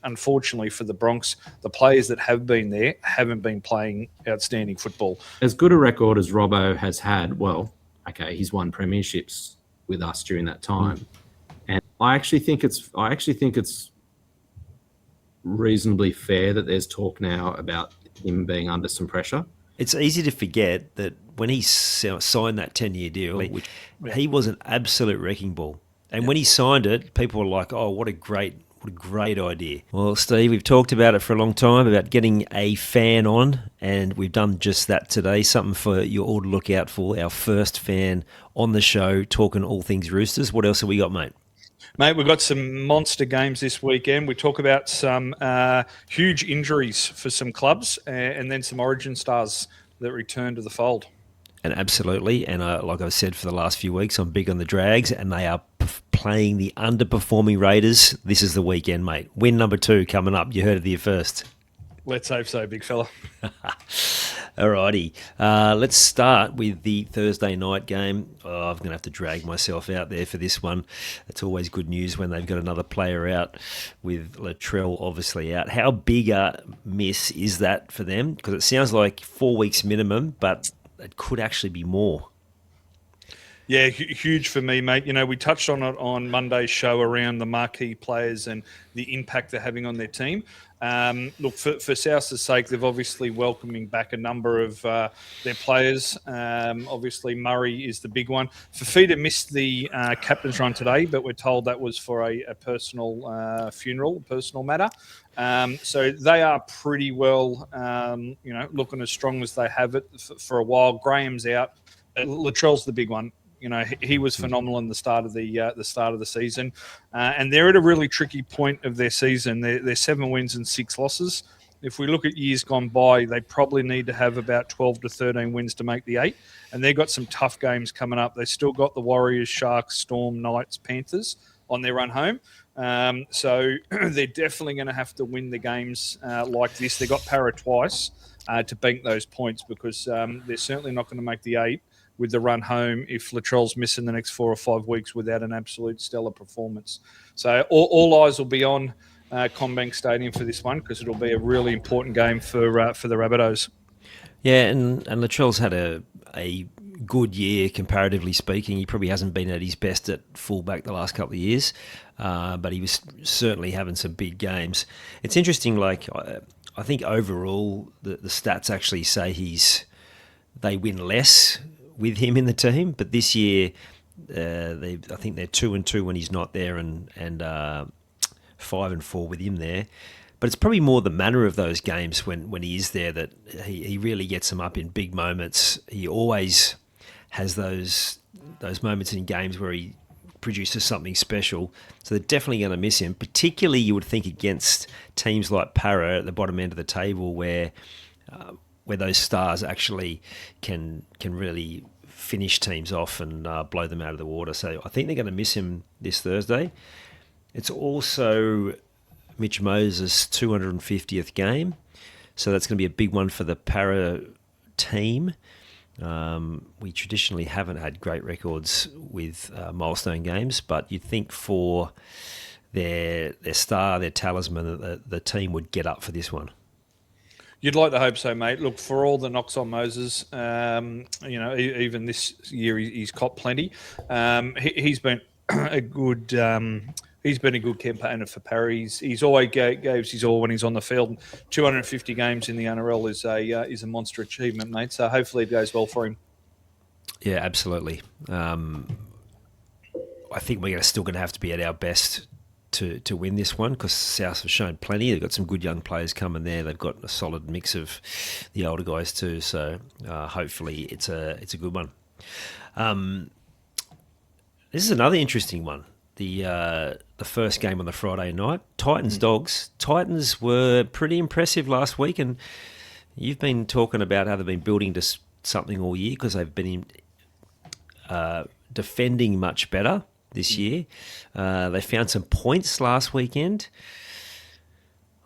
unfortunately for the Bronx, the players that have been there haven't been playing outstanding football. As good a record as Robbo has had, well, okay, he's won premierships with us during that time, and I actually think it's reasonably fair that there's talk now about him being under some pressure. It's easy to forget that when he signed that 10-year deal, he was an absolute wrecking ball. And when he signed it, people were like, oh, what a great idea. Well, Steve, we've talked about it for a long time, about getting a fan on, and we've done just that today. Something for you all to look out for, our first fan on the show, talking all things Roosters. What else have we got, mate? Mate, we've got some monster games this weekend. We talk about some huge injuries for some clubs and then some origin stars that return to the fold. And absolutely, and like I've said for the last few weeks, I'm big on the Drags, and they are playing the underperforming Raiders. This is the weekend, mate. Win number 2 coming up. You heard it here first. Let's hope so, big fella. Alrighty, let's start with the Thursday night game. I'm going to have to drag myself out there for this one. It's always good news when they've got another player out, with Latrell obviously out. How big a miss is that for them? Because it sounds like 4 weeks minimum, but it could actually be more. Yeah, huge for me, mate. You know, we touched on it on Monday's show around the marquee players and the impact they're having on their team. Look, for South's sake, they've obviously welcoming back a number of their players. Obviously, Murray is the big one. Fafita missed the captain's run today, but we're told that was for a personal funeral, a personal matter. So they are pretty well, looking as strong as they have it for a while. Graham's out. Latrell's the big one. You know, he was phenomenal in the start of the season, and they're at a really tricky point of their season. They're 7 wins and 6 losses. If we look at years gone by, they probably need to have about 12 to 13 wins to make the 8, and they've got some tough games coming up. They've still got the Warriors, Sharks, Storm, Knights, Panthers on their run home. So they're definitely going to have to win the games like this. They got Para twice to bank those points, because they're certainly not going to make the 8 with the run home if Latrell's missing the next 4 or 5 weeks without an absolute stellar performance. So all eyes will be on CommBank Stadium for this one, because it'll be a really important game for the Rabbitohs. Yeah, and Latrell's had a good year, comparatively speaking. He probably hasn't been at his best at fullback the last couple of years, but he was certainly having some big games. It's interesting, like, I think overall the stats actually say they win less with him in the team, but this year I think they're 2-2 when he's not there, and 5-4 with him there. But it's probably more the manner of those games when he is there that he really gets them up in big moments. He always has those moments in games where he produces something special. So they're definitely going to miss him, particularly you would think against teams like Para at the bottom end of the table, where those stars actually can really finish teams off and blow them out of the water. So I think they're going to miss him this Thursday. It's also Mitch Moses' 250th game, so that's going to be a big one for the Para team. We traditionally haven't had great records with milestone games, but you'd think for their star, their talisman, that the team would get up for this one. You'd like to hope so, mate. Look, for all the knocks on Moses, even this year he's copped plenty. He's been a good campaigner for Para. He's always gives his all when he's on the field. 250 games in the NRL is a monster achievement, mate. So hopefully it goes well for him. Yeah, absolutely. I think we're still going to have to be at our best to win this one, because South have shown plenty. They've got some good young players coming there. They've got a solid mix of the older guys too. So hopefully it's a good one. This is another interesting one. The first game on the Friday night, Titans Dogs. Titans were pretty impressive last week, and you've been talking about how they've been building to something all year, because they've been defending much better this year. They found some points last weekend.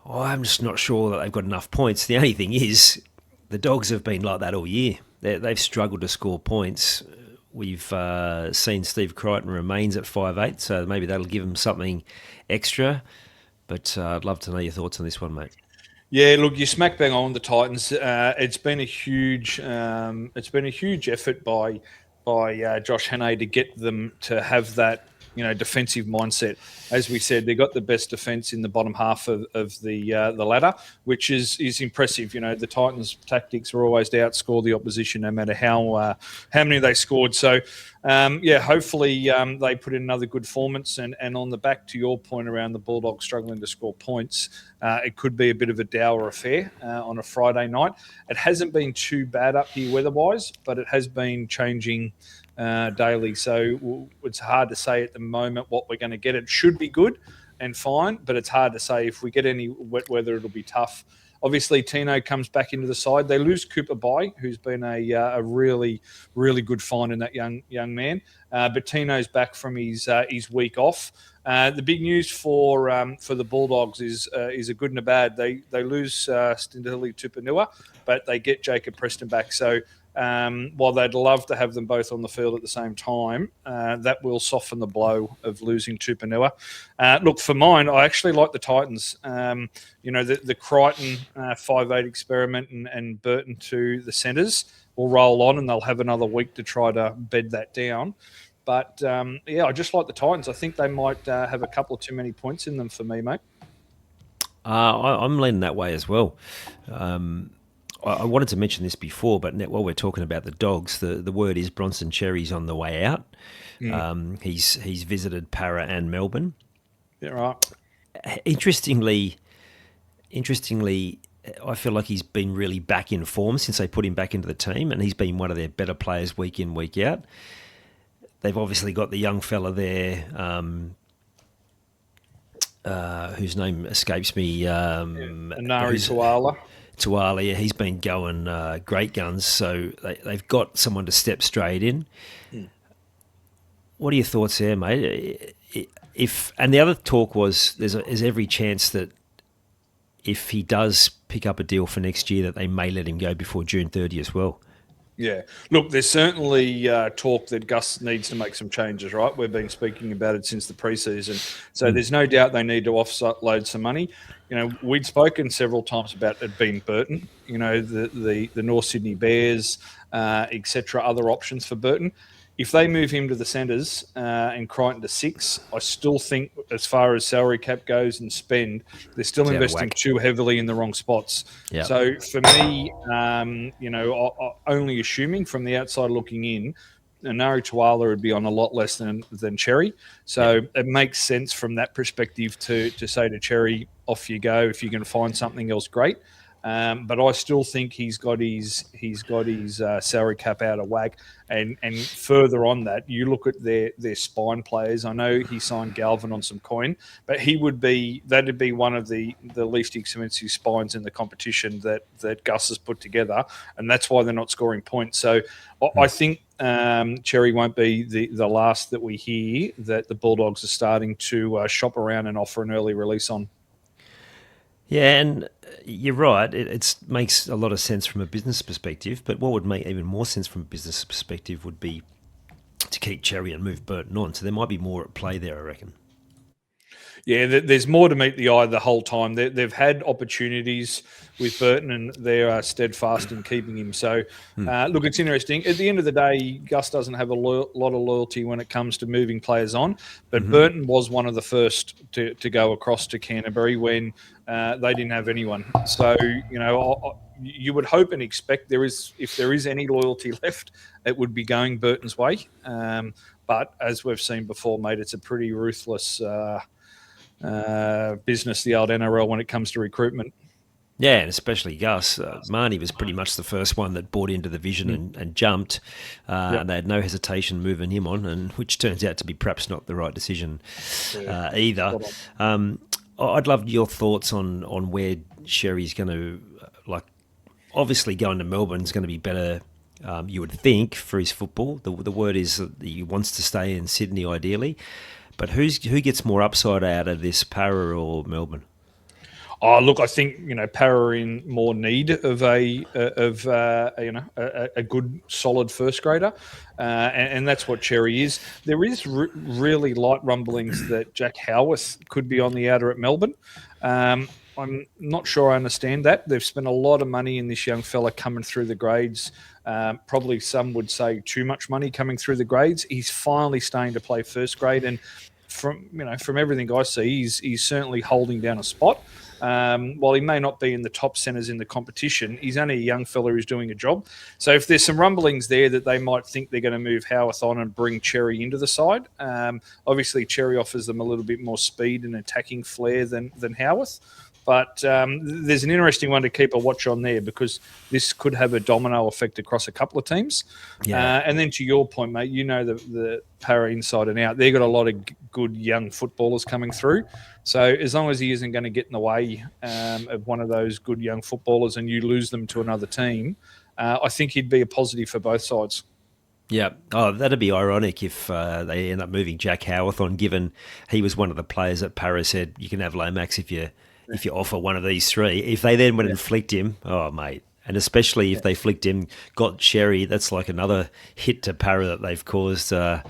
I'm just not sure that they've got enough points. The only thing is, the Dogs have been like that all year. They've struggled to score points. We've seen Steve Crichton remains at 5'8", so maybe that'll give him something extra. But I'd love to know your thoughts on this one, mate. Yeah, look, you smack bang on the Titans. It's been a huge effort by Josh Hannay to get them to have that defensive mindset. As we said, they got the best defense in the bottom half of the ladder, which is impressive. The Titans' tactics are always to outscore the opposition, no matter how many they scored. So, hopefully they put in another good performance. And on the back to your point around the Bulldogs struggling to score points, it could be a bit of a dour affair on a Friday night. It hasn't been too bad up here weather-wise, but it has been changing daily. So it's hard to say at the moment what we're going to get. It should be good and fine, but it's hard to say. If we get any wet weather, it'll be tough. Obviously, Tino comes back into the side. They lose Cooper Bai, who's been a really, really good find in that young man. But Tino's back from his week off. The big news for the Bulldogs is a good and a bad. They lose Stindili Tupanua, but they get Jacob Preston back. So while they'd love to have them both on the field at the same time, that will soften the blow of losing Tupanua. Look, for mine, I actually like the Titans. The Crichton 5'8" experiment and Burton to the centres will roll on, and they'll have another week to try to bed that down. But, I just like the Titans. I think they might have a couple of too many points in them for me, mate. I'm leaning that way as well. I wanted to mention this before, but while we're talking about the Dogs, the word is Bronson Xerri's on the way out. He's visited Para and Melbourne. Yeah, right. Interestingly, I feel like he's been really back in form since they put him back into the team, and he's been one of their better players week in, week out. They've obviously got the young fella there, whose name escapes me. Anari Tuala. Tuala, he's been going great guns, so they've got someone to step straight in. What are your thoughts there, mate? And the other talk was there's every chance that if he does pick up a deal for next year, that they may let him go before June 30 as well. Yeah. Look, there's certainly talk that Gus needs to make some changes, right? We've been speaking about it since the preseason. So there's no doubt they need to offload some money. We'd spoken several times about it being Burton, the North Sydney Bears, etc., other options for Burton. If they move him to the centres and Crichton to 6, I still think as far as salary cap goes and spend, they're still investing too heavily in the wrong spots. Yep. So for me, only assuming from the outside looking in, Anari Tuala would be on a lot less than Xerri. So it makes sense from that perspective to say to Xerri, off you go. If you can find something else, great. But I still think he's got his salary cap out of whack. And further on that, you look at their spine players. I know he signed Galvin on some coin, but that'd be one of the least expensive spines in the competition that Gus has put together, and that's why they're not scoring points. So I think Xerri won't be the last that we hear that the Bulldogs are starting to shop around and offer an early release on. Yeah, and you're right. It makes a lot of sense from a business perspective, but what would make even more sense from a business perspective would be to keep Xerri and move Burton on. So there might be more at play there, I reckon. Yeah, there's more to meet the eye the whole time. They've had opportunities with Burton, and they are steadfast in keeping him. So, look, it's interesting. At the end of the day, Gus doesn't have a lot of loyalty when it comes to moving players on, but Burton was one of the first to go across to Canterbury when they didn't have anyone. So, you would hope and expect if there is any loyalty left, it would be going Burton's way. But as we've seen before, mate, it's a pretty ruthless business, the old NRL, when it comes to recruitment. Yeah, and especially Gus. Marnie was pretty much the first one that bought into the vision and jumped. And they had no hesitation moving him on, and which turns out to be perhaps not the right decision either. I'd love your thoughts on where Xerri's going to, obviously going to Melbourne is going to be better, you would think, for his football. The word is that he wants to stay in Sydney ideally. But who gets more upside out of this, Para or Melbourne? Oh, look, I think Para are in more need of a good solid first grader, and that's what Xerri is. There is really light rumblings that Jack Howarth could be on the outer at Melbourne. I'm not sure I understand that. They've spent a lot of money in this young fella coming through the grades. Probably some would say too much money coming through the grades. He's finally starting to play first grade, and from everything I see, he's certainly holding down a spot. While he may not be in the top centres in the competition, he's only a young fella who's doing a job. So if there's some rumblings there that they might think they're going to move Howarth on and bring Xerri into the side, obviously Xerri offers them a little bit more speed and attacking flair than Howarth. But there's an interesting one to keep a watch on there, because this could have a domino effect across a couple of teams. Yeah. And then to your point, mate, the Para inside and out. They've got a lot of good young footballers coming through. So as long as he isn't going to get in the way of one of those good young footballers and you lose them to another team, I think he'd be a positive for both sides. Yeah. Oh, that'd be ironic if they end up moving Jack Howarth on, given he was one of the players that Para said you can have Lomax if you offer one of these three. If they then went and flicked him, oh, mate. And especially if they flicked him, got Xerri, that's like another hit to Para that they've caused. Could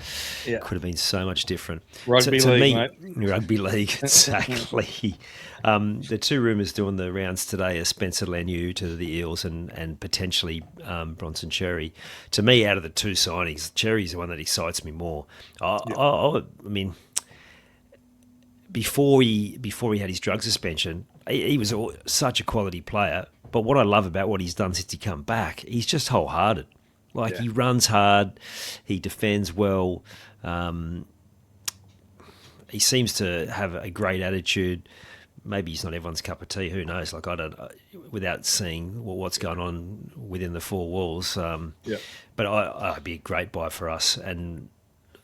have been so much different. Rugby league, mate. Rugby league, exactly. The two rumours doing the rounds today are Spencer Leniu to the Eels and potentially Bronson Xerri. To me, out of the two signings, Xerri's the one that excites me more. I mean, before he had his drug suspension, he was such a quality player. But what I love about what he's done since he come back, he's just wholehearted. He runs hard, he defends well. He seems to have a great attitude. Maybe he's not everyone's cup of tea. Who knows? Without seeing what's going on within the four walls. But I'd be a great buy for us. And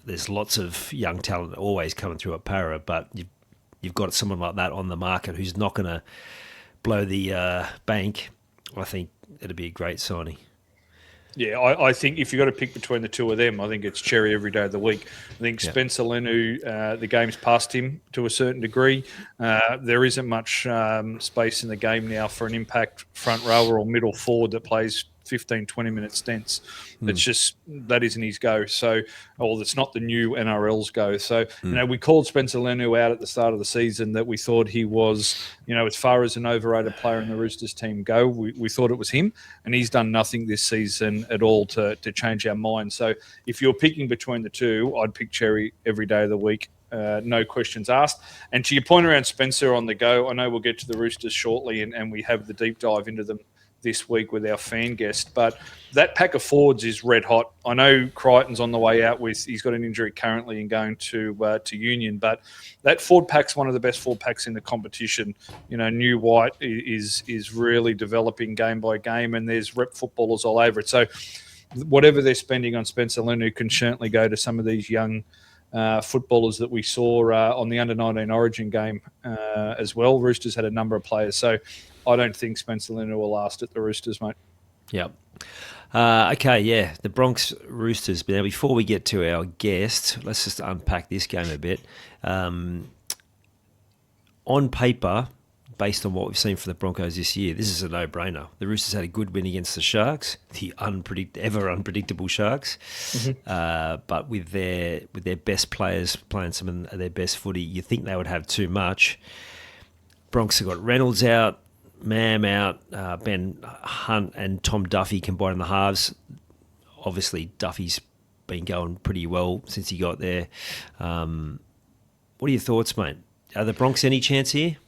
there's lots of young talent always coming through at Para, but you've got someone like that on the market who's not going to blow the bank. I think it'd be a great signing. Yeah, I think if you've got to pick between the two of them, I think it's Xerri every day of the week. I think Spencer Leniu, the game's past him to a certain degree. There isn't much space in the game now for an impact front rower or middle forward that plays 15, 20-minute stints. It's just, that isn't his go. So, it's not the new NRL's go. So, we called Spencer Leniu out at the start of the season that we thought he was, as far as an overrated player in the Roosters team go, we thought it was him. And he's done nothing this season at all to change our mind. So, if you're picking between the two, I'd pick Xerri every day of the week. No questions asked. And to your point around Spencer on the go, I know we'll get to the Roosters shortly and we have the deep dive into them this week with our fan guest, but that pack of forwards is red hot. I know Crichton's on the way out he's got an injury currently and going to Union, but that forward pack's one of the best forward packs in the competition. New White is really developing game by game, and there's rep footballers all over it. So whatever they're spending on Spencer Leniu can certainly go to some of these young footballers that we saw on the under-19 Origin game as well. Roosters had a number of players, so I don't think Spencer Leniu will last at the Roosters, mate. Yep. The Bronx Roosters. Now, before we get to our guest, let's just unpack this game a bit. On paper, based on what we've seen from the Broncos this year, this is a no-brainer. The Roosters had a good win against the Sharks, the ever unpredictable Sharks. But with their best players playing some of their best footy, you think they would have too much. Bronx have got Reynolds out, Mam out, Ben Hunt and Tom Duffy combined in the halves. Obviously, Duffy's been going pretty well since he got there. What are your thoughts, mate? Are the Bronx any chance here?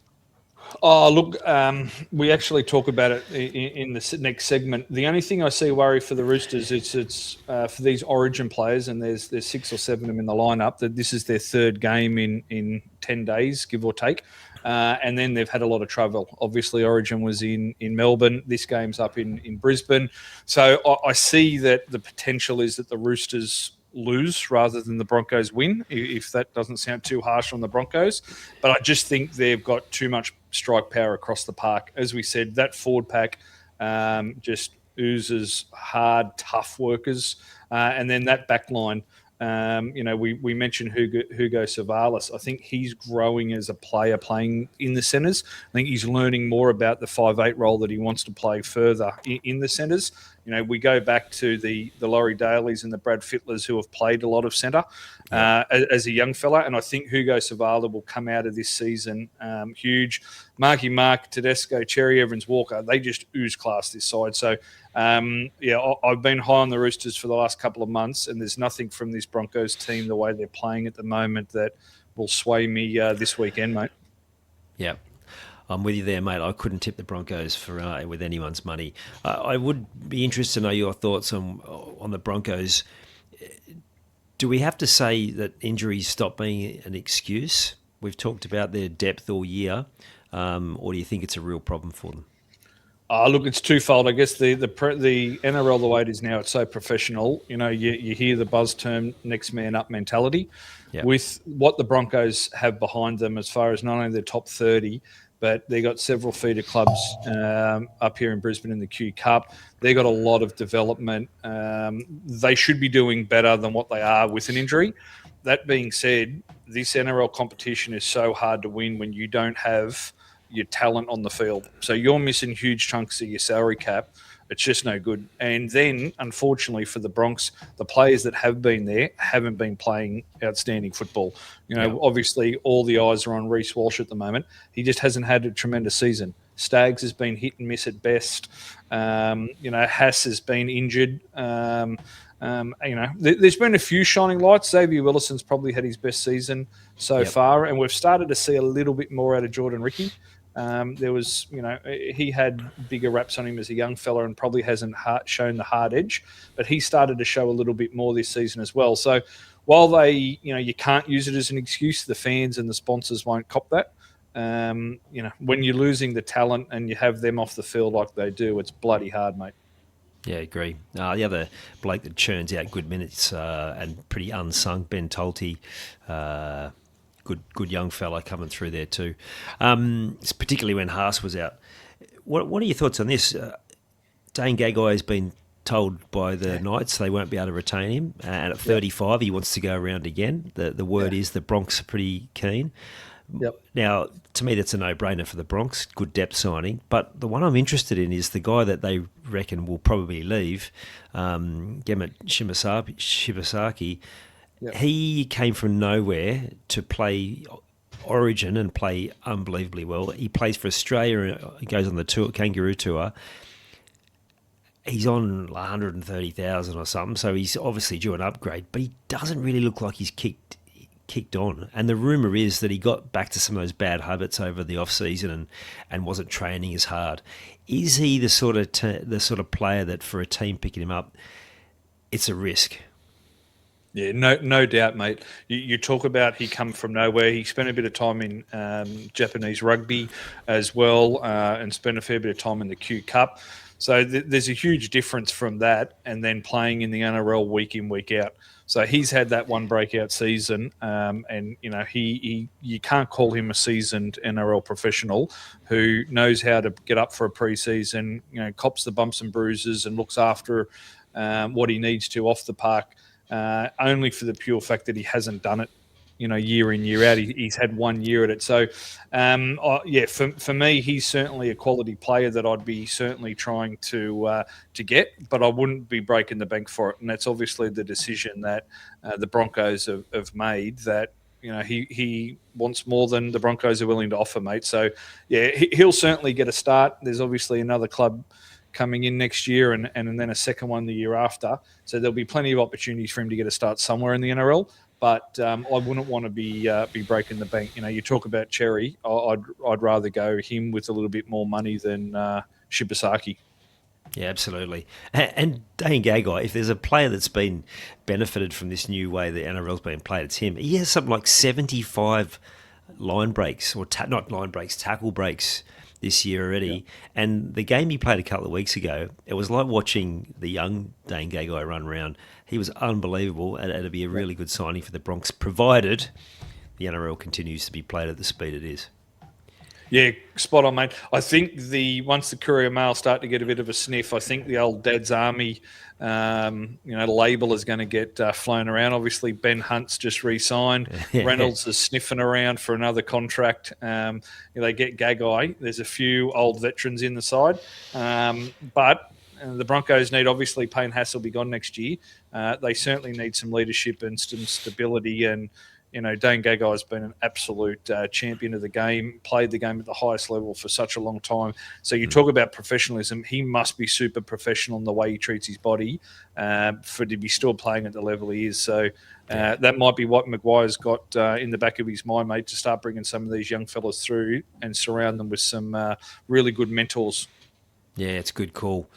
Oh, look, we actually talk about it in the next segment. The only thing I see worry for the Roosters is it's for these Origin players, and there's 6 or 7 of them in the lineup, that this is their third game in 10 days, give or take. And then they've had a lot of travel. Obviously, Origin was in Melbourne. This game's up in Brisbane. So I see that the potential is that the Roosters lose rather than the Broncos win, if that doesn't sound too harsh on the Broncos. But I just think they've got too much strike power across the park. As we said, that forward pack just oozes hard, tough workers. And then that back line, We mentioned Hugo Savalas. I think he's growing as a player playing in the centres. I think he's learning more about the 5'8" role that he wants to play further in the centres. We go back to the Laurie Dailies and the Brad Fittlers who have played a lot of centre as a young fella, and I think Hugo Savala will come out of this season huge. Marky Mark, Tedesco, Cherry Evans, Walker, they just ooze class this side. So, I've been high on the Roosters for the last couple of months, and there's nothing from this Broncos team, the way they're playing at the moment, that will sway me this weekend, mate. Yeah. I'm with you there, mate. I couldn't tip the Broncos with anyone's money. I would be interested to know your thoughts on the Broncos. Do we have to say that injuries stop being an excuse? We've talked about their depth all year, or do you think it's a real problem for them? Look, it's twofold. I guess the NRL, the way it is now, it's so professional. You hear the buzz term "next man up" mentality. Yep. With what the Broncos have behind them, as far as not only the top 30, but they got several feeder clubs up here in Brisbane in the Q Cup. They got a lot of development. They should be doing better than what they are with an injury. That being said, this NRL competition is so hard to win when you don't have your talent on the field. So you're missing huge chunks of your salary cap. It's just no good. And then, unfortunately for the Bronx, the players that have been there haven't been playing outstanding football. Obviously all the eyes are on Reece Walsh at the moment. He just hasn't had a tremendous season. Staggs has been hit and miss at best. Haas has been injured. There's been a few shining lights. Xavier Willison's probably had his best season so far, and we've started to see a little bit more out of Jordan Ricky. He had bigger raps on him as a young fella and probably hasn't shown the hard edge, but he started to show a little bit more this season as well. So while you can't use it as an excuse, the fans and the sponsors won't cop that. When you're losing the talent and you have them off the field like they do, it's bloody hard, mate. Yeah, agree. The other bloke that churns out good minutes and pretty unsung, Ben Tolte, good young fella coming through there too. Particularly when Haas was out. What are your thoughts on this? Dane Gagai has been told by the Knights they won't be able to retain him, and at 35 he wants to go around again. The word is the Bronx are pretty keen. Yep. Now, to me, that's a no-brainer for the Bronx. Good depth signing. But the one I'm interested in is the guy that they reckon will probably leave, Gemet Shibasaki. Yep. He came from nowhere to play Origin and play unbelievably well. He plays for Australia. He goes on the Kangaroo Tour. He's on 130,000 or something, so he's obviously due an upgrade. But he doesn't really look like he's kicked on, and the rumour is that he got back to some of those bad habits over the off season and wasn't training as hard. Is he the sort of player that for a team picking him up, it's a risk? Yeah, no doubt, mate. You talk about he come from nowhere. He spent a bit of time in Japanese rugby as well, and spent a fair bit of time in the Q Cup. So there's a huge difference from that and then playing in the NRL week in, week out. So he's had that one breakout season, and you can't call him a seasoned NRL professional who knows how to get up for a preseason, cops the bumps and bruises and looks after what he needs to off the park, only for the pure fact that he hasn't done it, year in, year out. He's had 1 year at it. So, for me, he's certainly a quality player that I'd be certainly trying to get, but I wouldn't be breaking the bank for it. And that's obviously the decision that the Broncos have made, that he wants more than the Broncos are willing to offer, mate. So, yeah, he'll certainly get a start. There's obviously another club coming in next year and then a second one the year after. So there'll be plenty of opportunities for him to get a start somewhere in the NRL. But I wouldn't want to be breaking the bank. You talk about Xerri. I'd rather go him with a little bit more money than Shibasaki. Yeah, absolutely. And Dane Gagai, if there's a player that's been benefited from this new way the NRL's been played, it's him. He has something like 75 line breaks, or not line breaks, tackle breaks this year already. Yeah. And the game he played a couple of weeks ago, it was like watching the young Dane Gagai run around. He was unbelievable, and it'll be a really good signing for the Bronx, provided the NRL continues to be played at the speed it is. Yeah, spot on, mate. I think once the Courier Mail start to get a bit of a sniff, I think the old Dad's Army, label is going to get flown around. Obviously, Ben Hunt's just re-signed. Reynolds is sniffing around for another contract. They get Gagai. There's a few old veterans in the side, but the Broncos need, obviously, Payne Haas will be gone next year. They certainly need some leadership and some stability. And Dane Gagai has been an absolute champion of the game, played the game at the highest level for such a long time. So you talk about professionalism. He must be super professional in the way he treats his body for to be still playing at the level he is. So that might be what Maguire's got in the back of his mind, mate, to start bringing some of these young fellas through and surround them with some really good mentors. Yeah, it's a good call.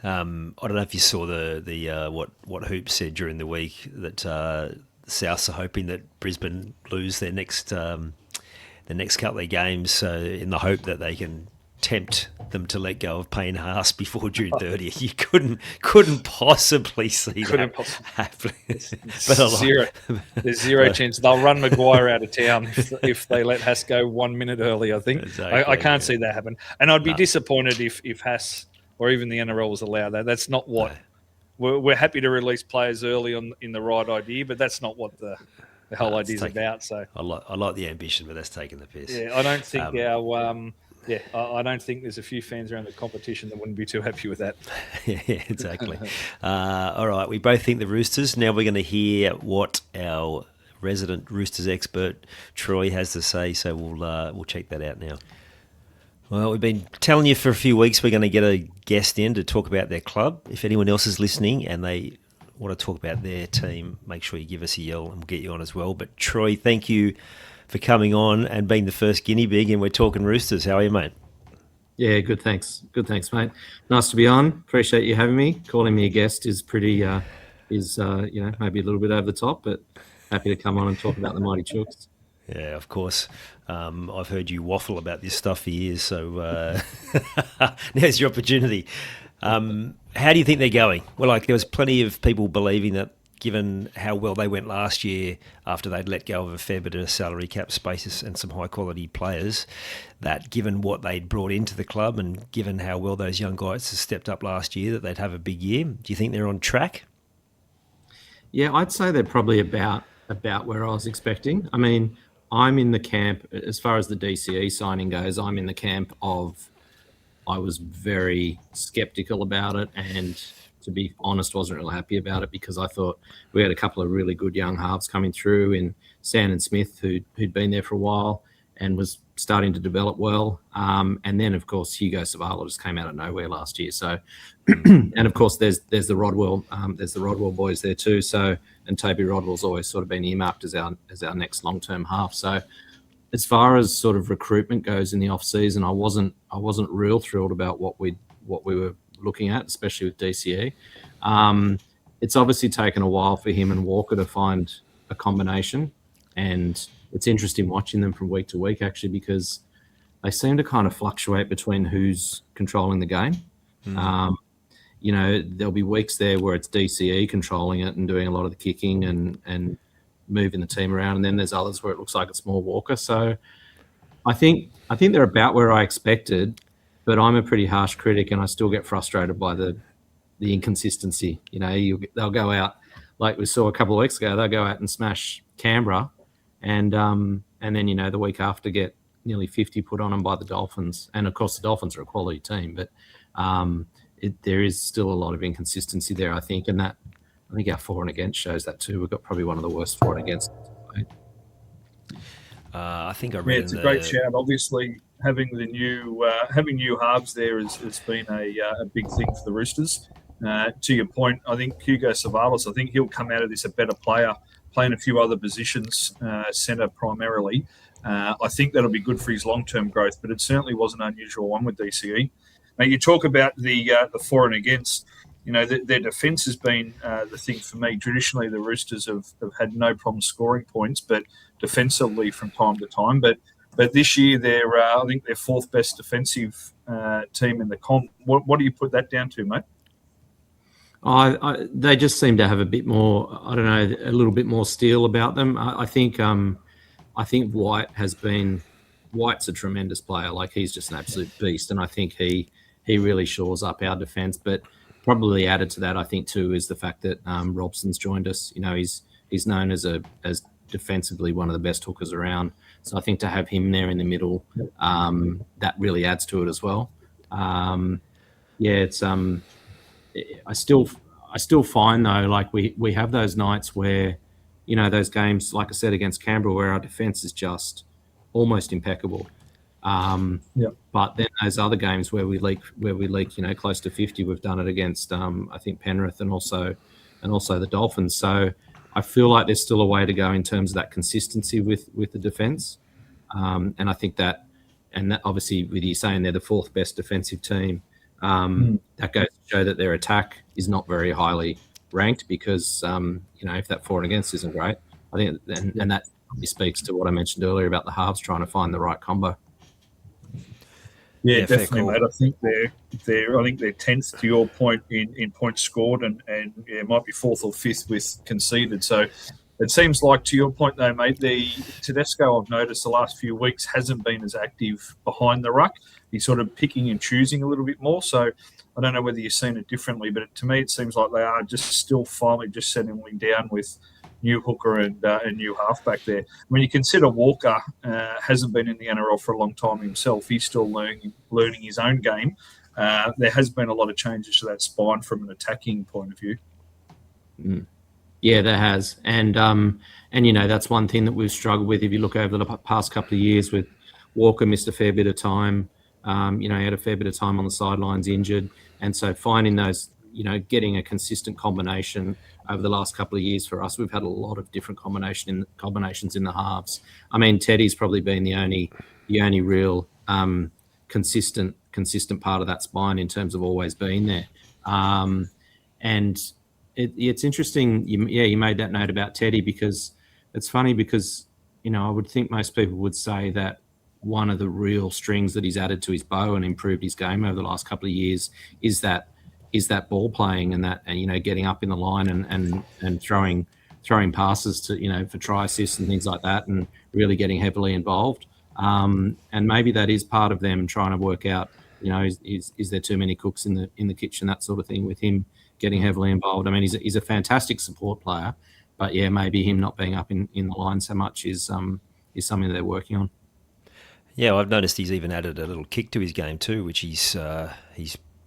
I don't know if you saw what Hoop said during the week that the Souths are hoping that Brisbane lose their next couple of games, in the hope that they can tempt them to let go of Payne Haas before June 30th. You couldn't possibly see that happening. There's zero chance. They'll run Maguire out of town if they let Haas go 1 minute early, I think. Exactly, I can't see that happen. And I'd be disappointed if Haas or even the NRL was allowed that. That's not what... No. We're happy to release players early in the right idea, but that's not what the whole idea is about. So I like the ambition, but that's taking the piss. Yeah, I don't think I don't think there's a few fans around the competition that wouldn't be too happy with that. Yeah, exactly. All right, we both think the Roosters. Now we're going to hear what our resident Roosters expert Troy has to say. So we'll check that out now. Well, we've been telling you for a few weeks we're going to get a guest in to talk about their club. If anyone else is listening and they want to talk about their team, make sure you give us a yell and we'll get you on as well. But Troy, thank you for coming on and being the first guinea pig, and we're talking Roosters. How are you, mate? Yeah, good, thanks. Good, thanks, mate. Nice to be on. Appreciate you having me. Calling me a guest is pretty, maybe a little bit over the top, but happy to come on and talk about the Mighty Chooks. Yeah, of course. I've heard you waffle about this stuff for years, so now's your opportunity. How do you think they're going? Well, there was plenty of people believing that given how well they went last year after they'd let go of a fair bit of salary cap spaces and some high-quality players, that given what they'd brought into the club and given how well those young guys have stepped up last year, that they'd have a big year. Do you think they're on track? Yeah, I'd say they're probably about where I was expecting. I mean, I'm in the camp, as far as the DCE signing goes, I'm in the camp of I was very sceptical about it, and to be honest, wasn't real happy about it because I thought we had a couple of really good young halves coming through in Sand and Smith, who'd been there for a while and was starting to develop well. And then, of course, Hugo Savala just came out of nowhere last year. So, and of course, there's the Rodwell, boys there too. So, and Toby Rodwell's always sort of been earmarked as our next long-term half. So, as far as sort of recruitment goes in the off season, I wasn't real thrilled about what we were looking at, especially with DCE. It's obviously taken a while for him and Walker to find a combination, and it's interesting watching them from week to week actually, because they seem to kind of fluctuate between who's controlling the game. There'll be weeks there where it's DCE controlling it and doing a lot of the kicking and moving the team around, and then there's others where it looks like it's more Walker. So I think they're about where I expected, but I'm a pretty harsh critic and I still get frustrated by the inconsistency. They'll go out, like we saw a couple of weeks ago, they'll go out and smash Canberra and then, the week after get nearly 50 put on them by the Dolphins. And of course the Dolphins are a quality team, but there is still a lot of inconsistency there, I think. And that, I think our for and against shows that too. We've got probably one of the worst for and against. I think I read. Yeah, it's a great shout. Obviously, having new halves there has been a big thing for the Roosters. To your point, I think Hugo Savalas, I think he'll come out of this a better player, playing a few other positions, centre primarily. I think that'll be good for his long-term growth, but it certainly was an unusual one with DCE. Now, you talk about the for and against. Their defence has been the thing for me. Traditionally, the Roosters have had no problem scoring points, but defensively from time to time. But this year, they're I think they're fourth best defensive team in the comp. What do you put that down to, mate? They just seem to have a bit more, I don't know, a little bit more steel about them. I think White has been White's a tremendous player. Like, he's just an absolute beast, and I think he really shores up our defence. But probably added to that, I think too, is the fact that Robson's joined us. You know, he's known as defensively one of the best hookers around. So I think to have him there in the middle, that really adds to it as well. It's I still find though, like we have those nights where, you know, those games, like I said, against Canberra, where our defence is just almost impeccable. But then those other games where we leak, you know, close to 50, we've done it against I think Penrith and also the Dolphins. So I feel like there's still a way to go in terms of that consistency with the defence. And I think that obviously with you saying they're the fourth best defensive team, that goes to show that their attack is not very highly ranked because, you know, if that for and against isn't great, I think, and that probably speaks to what I mentioned earlier about the halves trying to find the right combo. Yeah, definitely, mate. I think they're 10th to your point in points scored, and might be 4th or 5th with conceded. So it seems like, to your point though, mate, the Tedesco, I've noticed the last few weeks hasn't been as active behind the ruck. He's sort of picking and choosing a little bit more. So I don't know whether you've seen it differently, but to me it seems like they are just still finally just settling down with new hooker and new halfback there. When you consider Walker hasn't been in the NRL for a long time himself, he's still learning his own game. There has been a lot of changes to that spine from an attacking point of view. Yeah, there has, and you know, that's one thing that we've struggled with. If you look over the past couple of years, with Walker missed a fair bit of time. You know, he had a fair bit of time on the sidelines injured, and so finding those, you know, getting a consistent combination over the last couple of years for us, we've had a lot of different combinations in the halves. I mean, Teddy's probably been the only real consistent part of that spine in terms of always being there. And it's interesting. You made that note about Teddy, because it's funny because, you know, I would think most people would say that one of the real strings that he's added to his bow and improved his game over the last couple of years is that ball playing and you know, getting up in the line and throwing passes to, you know, for try assists and things like that, and really getting heavily involved. And maybe that is part of them trying to work out, you know, is there too many cooks in the kitchen, that sort of thing, with him getting heavily involved. I mean, he's a fantastic support player, but yeah, maybe him not being up in the line so much is something that they're working on. Yeah, I've noticed he's even added a little kick to his game too, which he's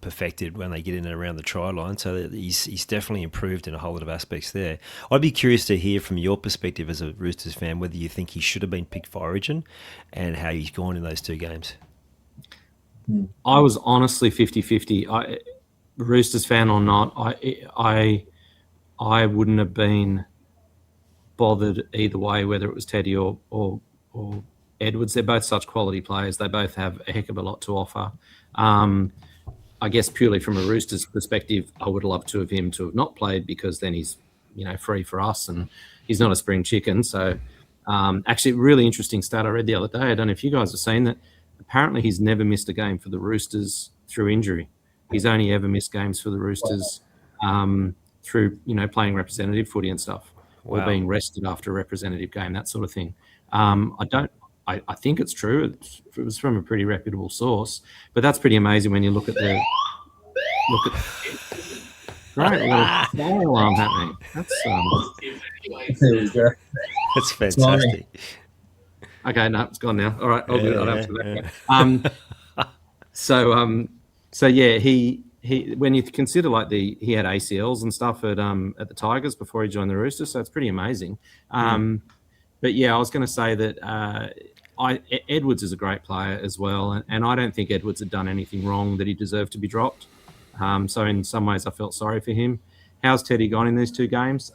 perfected when they get in and around the try line. So he's definitely improved in a whole lot of aspects there. I'd be curious to hear from your perspective as a Roosters fan whether you think he should have been picked for Origin and how he's gone in those two games. I was honestly 50-50. Roosters fan or not, I wouldn't have been bothered either way, whether it was Teddy or Edwards. They're both such quality players. They both have a heck of a lot to offer. I guess purely from a Roosters perspective, I would love to him to have not played, because then he's, you know, free for us and he's not a spring chicken. So actually, a really interesting stat I read the other day. I don't know if you guys have seen that. Apparently, he's never missed a game for the Roosters through injury. He's only ever missed games for the Roosters through, you know, playing representative footy and stuff, or being rested after a representative game, that sort of thing. I think it's true. It was from a pretty reputable source, but that's pretty amazing when you look at right, we got a fire alarm happening. That's there we go. That's fantastic. Okay, no, it's gone now. All right, I'll do that after that. So yeah, he when you consider like he had ACLs and stuff at the Tigers before he joined the Roosters, so it's pretty amazing. But yeah, I was going to say that Edwards is a great player as well, and I don't think Edwards had done anything wrong that he deserved to be dropped. So in some ways, I felt sorry for him. How's Teddy gone in these two games?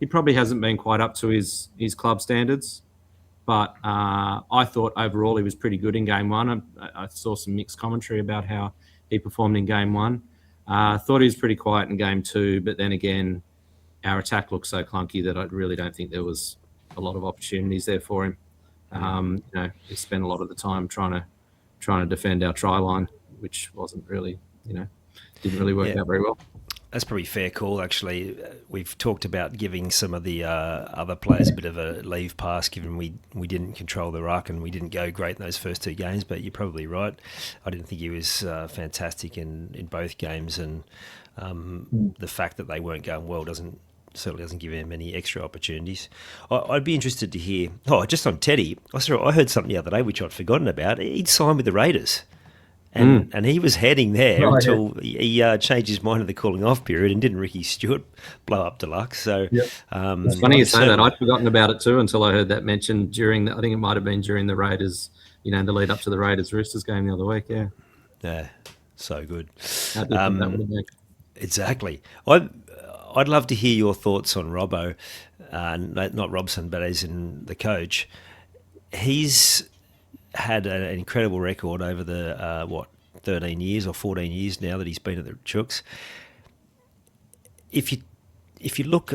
He probably hasn't been quite up to his club standards, but I thought overall he was pretty good in game one. I saw some mixed commentary about how he performed in game one. Thought he was pretty quiet in game two, but then again, our attack looked so clunky that I really don't think there was a lot of opportunities there for him. You know, he spent a lot of the time trying to defend our try line, which wasn't really, you know, didn't really work out very well. That's probably a fair call, actually. We've talked about giving some of the other players a bit of a leave pass, given we didn't control the ruck and we didn't go great in those first two games, but you're probably right. I didn't think he was fantastic in both games, and the fact that they weren't going well certainly doesn't give him any extra opportunities. I'd be interested to hear, just on Teddy, I heard something the other day which I'd forgotten about. He'd signed with the Raiders. And he was heading there until he changed his mind in the cooling off period, and didn't Ricky Stewart blow up deluxe? So it's funny you say that. I'd forgotten about it too until I heard that mentioned during I think it might have been during the Raiders, the lead up to the Raiders Roosters game the other week. Yeah, so good. How different that would have been. Exactly. I'd love to hear your thoughts on Robbo, not Robson, but as in the coach. He's had an incredible record over the 13 years or 14 years now that he's been at the Chooks. If you look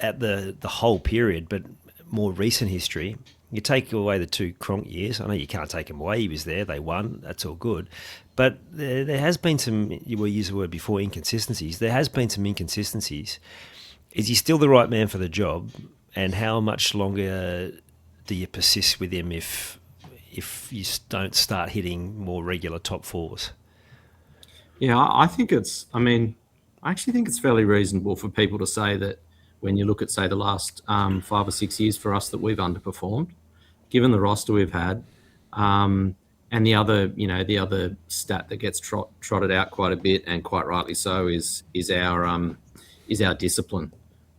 at the whole period, but more recent history, you take away the 2 Cronk years. I know you can't take him away. He was there. They won. That's all good. But there has been some, you used the word before, inconsistencies. There has been some inconsistencies. Is he still the right man for the job? And how much longer do you persist with him if you don't start hitting more regular top fours? Yeah, I actually think it's fairly reasonable for people to say that when you look at, say, the last 5 or 6 years for us that we've underperformed, given the roster we've had, and the other stat that gets trotted out quite a bit, and quite rightly so, is our discipline.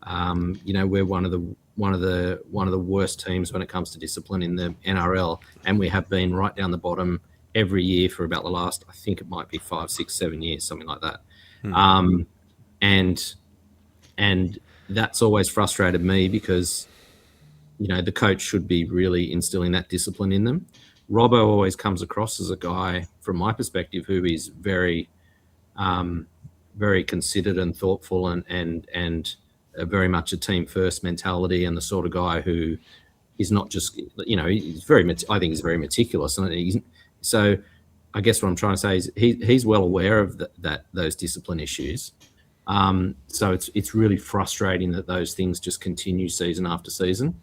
We're one of the worst teams when it comes to discipline in the NRL, and we have been right down the bottom every year for about the last, I think it might be 5, 6, 7 years, something like that. And that's always frustrated me because the coach should be really instilling that discipline in them. Robbo always comes across as a guy, from my perspective, who is very very considered and thoughtful, and very much a team first mentality, and the sort of guy who is not just, he's I think he's very meticulous. And so I guess what I'm trying to say is he's well aware of those discipline issues. So it's really frustrating that those things just continue season after season.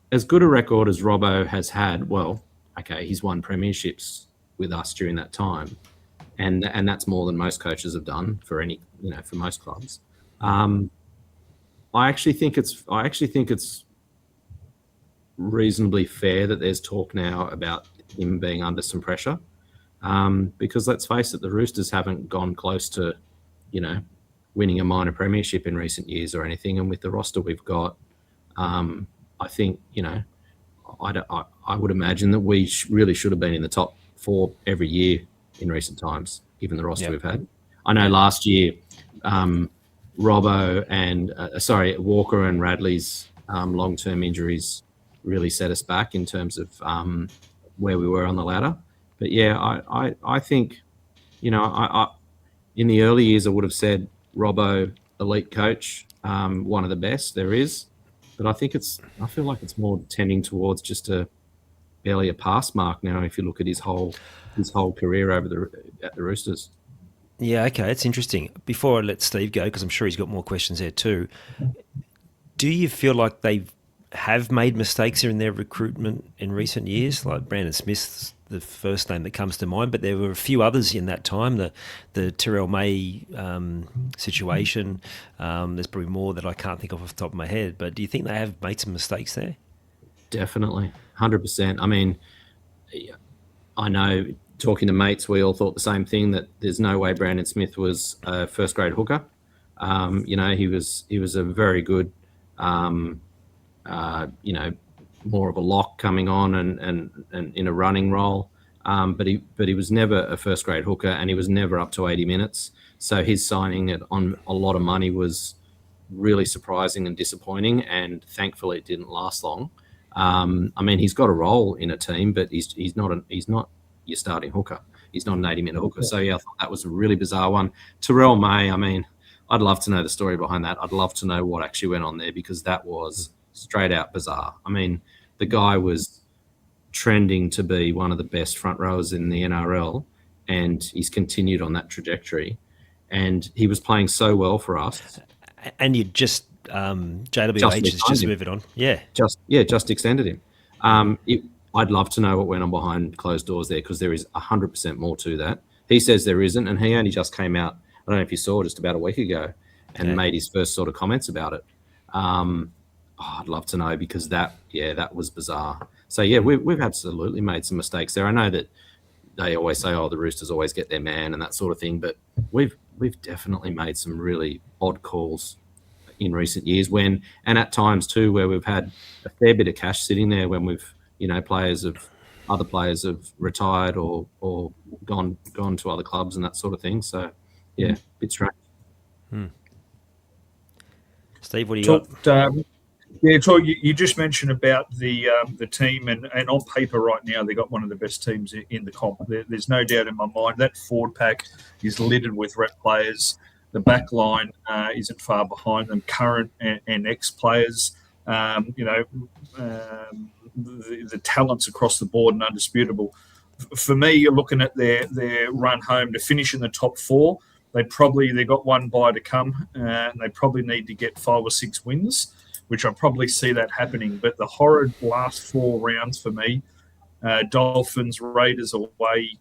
As good a record as Robbo has had, he's won premierships with us during that time. And that's more than most coaches have done for most clubs. I actually think it's reasonably fair that there's talk now about him being under some pressure, because let's face it, the Roosters haven't gone close to, winning a minor premiership in recent years or anything. And with the roster we've got, I think, I would imagine that we really should have been in the top 4 every year in recent times, given the roster we've had. I know last year, Robbo and Walker and Radley's long-term injuries really set us back in terms of where we were on the ladder. But yeah, I think, I in the early years I would have said Robbo, elite coach, one of the best there is. But I feel like it's more tending towards just barely a pass mark now if you look at his whole career at the Roosters. Yeah, okay, it's interesting. Before I let Steve go, because I'm sure he's got more questions there too, do you feel like they have made mistakes in their recruitment in recent years? Like Brandon Smith's the first name that comes to mind, but there were a few others in that time. The Terrell May situation, there's probably more that I can't think of off the top of my head, but do you think they have made some mistakes there? Definitely, 100%. I mean, I know, talking to mates, we all thought the same thing, that there's no way Brandon Smith was a first-grade hooker. He was a very good, more of a lock coming on and in a running role. But he was never a first-grade hooker, and he was never up to 80 minutes. So his signing on a lot of money was really surprising and disappointing, and thankfully it didn't last long. He's got a role in a team, but he's not your starting hooker. He's not an 80-minute hooker. So yeah, I thought that was a really bizarre one. Terrell May, I'd love to know the story behind that. I'd love to know what actually went on there, because that was straight out bizarre. The guy was trending to be one of the best front rowers in the NRL, and he's continued on that trajectory. and he was playing so well for us. And you just JWH has just moved it on. Yeah. Just extended him. I'd love to know what went on behind closed doors there, because there is 100% more to that. He says there isn't, and he only just came out, I don't know if you saw, just about a week ago, and made his first sort of comments about it. I'd love to know, because that was bizarre. So yeah, we've absolutely made some mistakes there. I know that they always say, the Roosters always get their man and that sort of thing, but we've definitely made some really odd calls in recent years, and at times too where we've had a fair bit of cash sitting there when we've, other players have retired or gone to other clubs and that sort of thing. So yeah, a bit strange. Steve, what do you got? Troy, you just mentioned about the team, and on paper right now they've got one of the best teams in the comp. There's no doubt in my mind that forward pack is littered with rep players. The back line isn't far behind them, current and ex-players. The talents across the board and undisputable. For me, you're looking at their run home to finish in the top 4. They've got one bye to come, and they probably need to get 5 or 6 wins, which I probably see that happening. But the horrid last 4 rounds for me, Dolphins, Raiders away,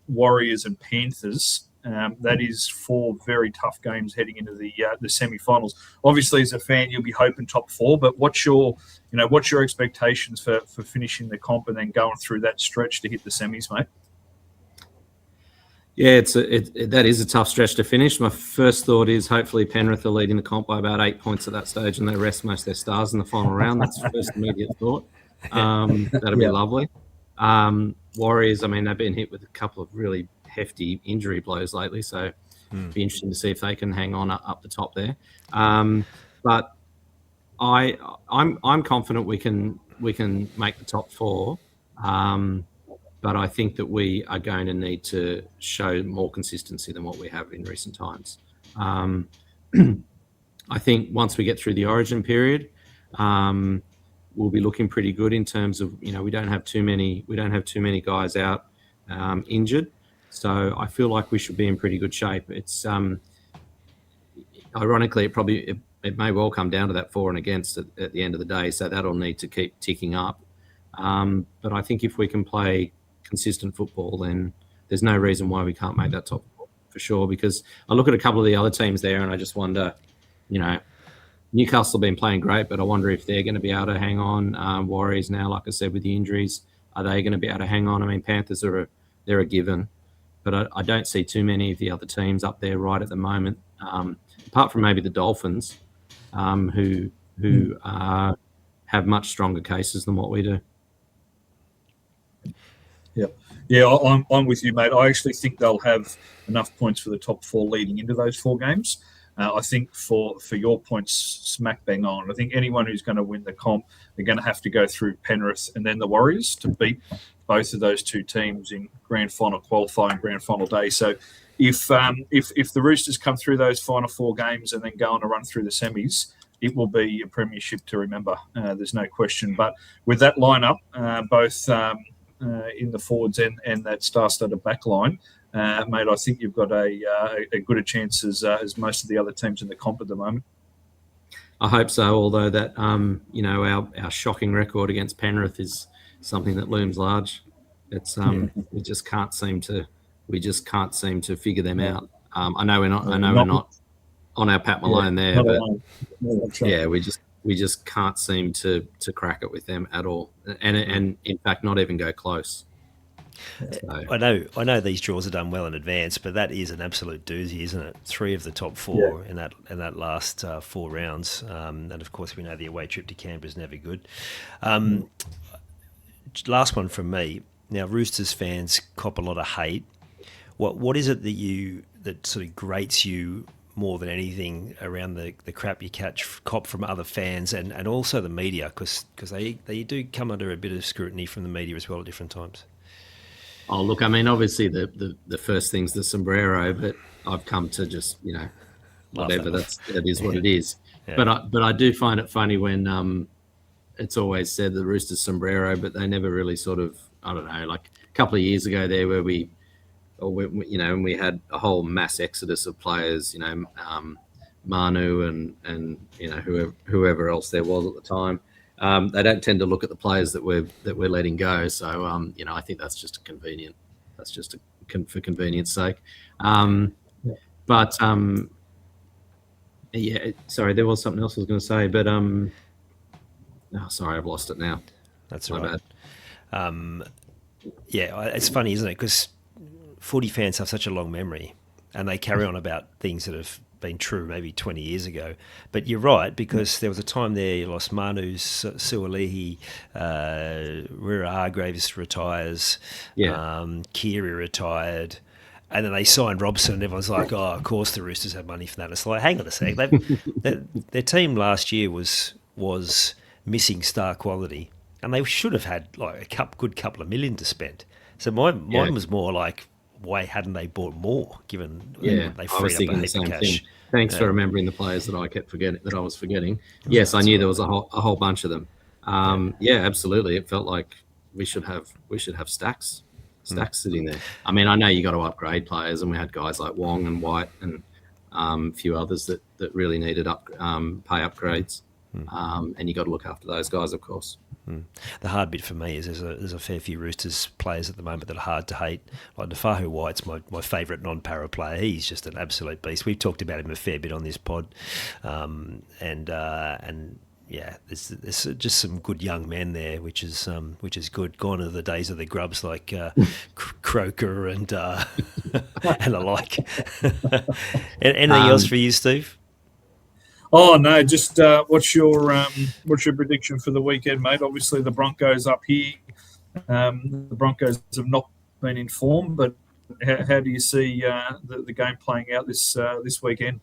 Warriors and Panthers, that is 4 very tough games heading into the semi-finals. Obviously, as a fan, you'll be hoping top 4, but what's your expectations for finishing the comp and then going through that stretch to hit the semis, mate? Yeah, that is a tough stretch to finish. My first thought is hopefully Penrith are leading the comp by about 8 points at that stage, and they rest most of their stars in the final round. That's the first immediate thought. That'll be lovely. Warriors, I mean, they've been hit with a couple of really hefty injury blows lately, so it'd be interesting to see if they can hang on up the top there. But I'm confident we can make the top 4. But I think that we are going to need to show more consistency than what we have in recent times. I think once we get through the origin period, we'll be looking pretty good in terms of, we don't have too many guys out injured. So I feel like we should be in pretty good shape. It's ironically, it may well come down to that for and against at the end of the day. So that'll need to keep ticking up. But I think if we can play consistent football, then there's no reason why we can't make that top 4 for sure. Because I look at a couple of the other teams there, and I just wonder, Newcastle have been playing great, but I wonder if they're going to be able to hang on. Warriors now, like I said, with the injuries, are they going to be able to hang on? I mean, Panthers they're a given, but I don't see too many of the other teams up there right at the moment, apart from maybe the Dolphins, who have much stronger cases than what we do. Yeah, I'm with you, mate. I actually think they'll have enough points for the top 4 leading into those 4 games. I think for your points, smack bang on. I think anyone who's going to win the comp, they're going to have to go through Penrith and then the Warriors to beat both of those 2 teams in grand final qualifying, grand final day. So if the Roosters come through those final 4 games and then go on a run through the semis, it will be a premiership to remember. There's no question. But with that lineup, both in the forwards and that star-studded back line, mate, I think you've got a good a chance as most of the other teams in the comp at the moment. I hope so, although that our shocking record against Penrith is something that looms large. It's we just can't seem to figure them out. I know we're not on our Pat Malone there, but yeah, we just can't seem to crack it with them at all, and in fact not even go close. So. I know these draws are done well in advance, but that is an absolute doozy, isn't it? 3 of the top 4 in that last 4 rounds, and of course we know the away trip to Canberra is never good. Last one from me. Now, Roosters fans cop a lot of hate. What is it that sort of grates you more than anything around the crap you cop from other fans and also the media, because they do come under a bit of scrutiny from the media as well at different times? Oh, look, I mean, obviously the first thing's the sombrero, but I've come to just, whatever, that is what it is. Yeah. But I do find it funny when it's always said the Roosters sombrero, but they never really sort of, I don't know, like a couple of years ago there where we and we had a whole mass exodus of players, Manu and whoever else there was at the time. They don't tend to look at the players that we're letting go. So I think that's just for convenience sake. But sorry, there was something else I was going to say, but sorry, I've lost it now. That's all right. It's funny, isn't it? Because footy fans have such a long memory, and they carry on about things that have been true maybe 20 years ago. But you're right, because there was a time there you lost Manu, Suolihi, Rira Hargraves retires, Kiri retired, and then they signed Robson, and everyone's like, oh, of course the Roosters have money for that. It's like, hang on a sec. Their team last year was missing star quality, and they should have had like a good couple of million to spend. So mine was more like, why hadn't they bought more? Given they freed up a heap of cash. Thanks for remembering the players that I was forgetting. Yes, I knew there was a whole bunch of them. Absolutely. It felt like we should have stacks sitting there. I mean, I know you got to upgrade players, and we had guys like Wong and White and a few others that really needed pay upgrades. And you got to look after those guys, of course. The hard bit for me is there's a fair few Roosters players at the moment that are hard to hate. Like Nafahu White's my favourite non-para player. He's just an absolute beast. We've talked about him a fair bit on this pod, there's just some good young men there, which is good. Gone are the days of the grubs like Croker and and the like. Anything else for you, Steve? Oh no! Just what's your prediction for the weekend, mate? Obviously, the Broncos up here. The Broncos have not been in form, but how do you see the game playing out this weekend?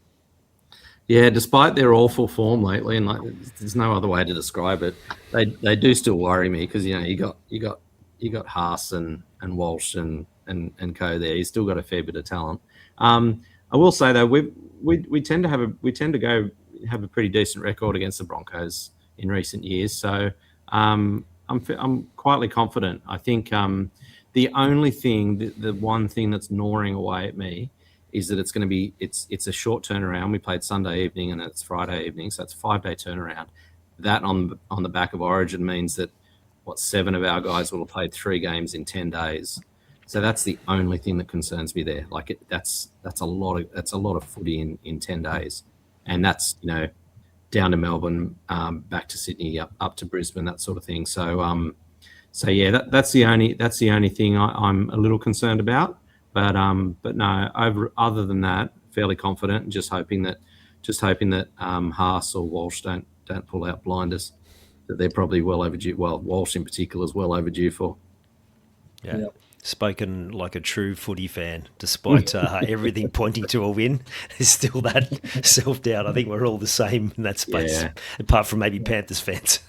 Yeah, despite their awful form lately, and there's no other way to describe it, they do still worry me because you got Haas and Walsh and co there. He's still got a fair bit of talent. I will say though, we tend to have a pretty decent record against the Broncos in recent years, so I'm quietly confident. I think the only thing, the one thing that's gnawing away at me is that it's going to be it's a short turnaround. We played Sunday evening and it's Friday evening, so it's a 5-day turnaround. That on the back of Origin means that 7 of our guys will have played 3 games in 10 days. So that's the only thing that concerns me there. That's a lot of footy in 10 days. And that's, down to Melbourne, back to Sydney, up to Brisbane, that sort of thing. So, that's the only thing I'm a little concerned about. But no, other than that, fairly confident, and just hoping that Haas or Walsh don't pull out blinders that they're probably well overdue. Well, Walsh in particular is well overdue for. Yeah. Yep. Spoken like a true footy fan, despite everything pointing to a win. There's still that self-doubt. I think we're all the same in that space, apart from maybe Panthers fans.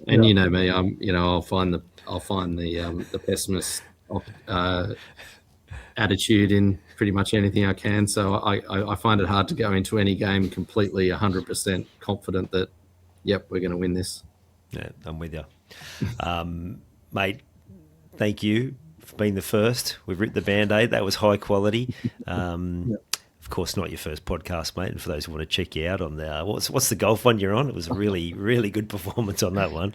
And you know me, I'll find the pessimist attitude in pretty much anything I can. So I find it hard to go into any game completely 100% confident that, yep, we're going to win this. Yeah, I'm with you, mate. Thank you for being the first. We've ripped the Band-Aid. That was high quality. Of course, not your first podcast, mate. And for those who want to check you out on the what's the golf one you're on? It was a really, really good performance on that one.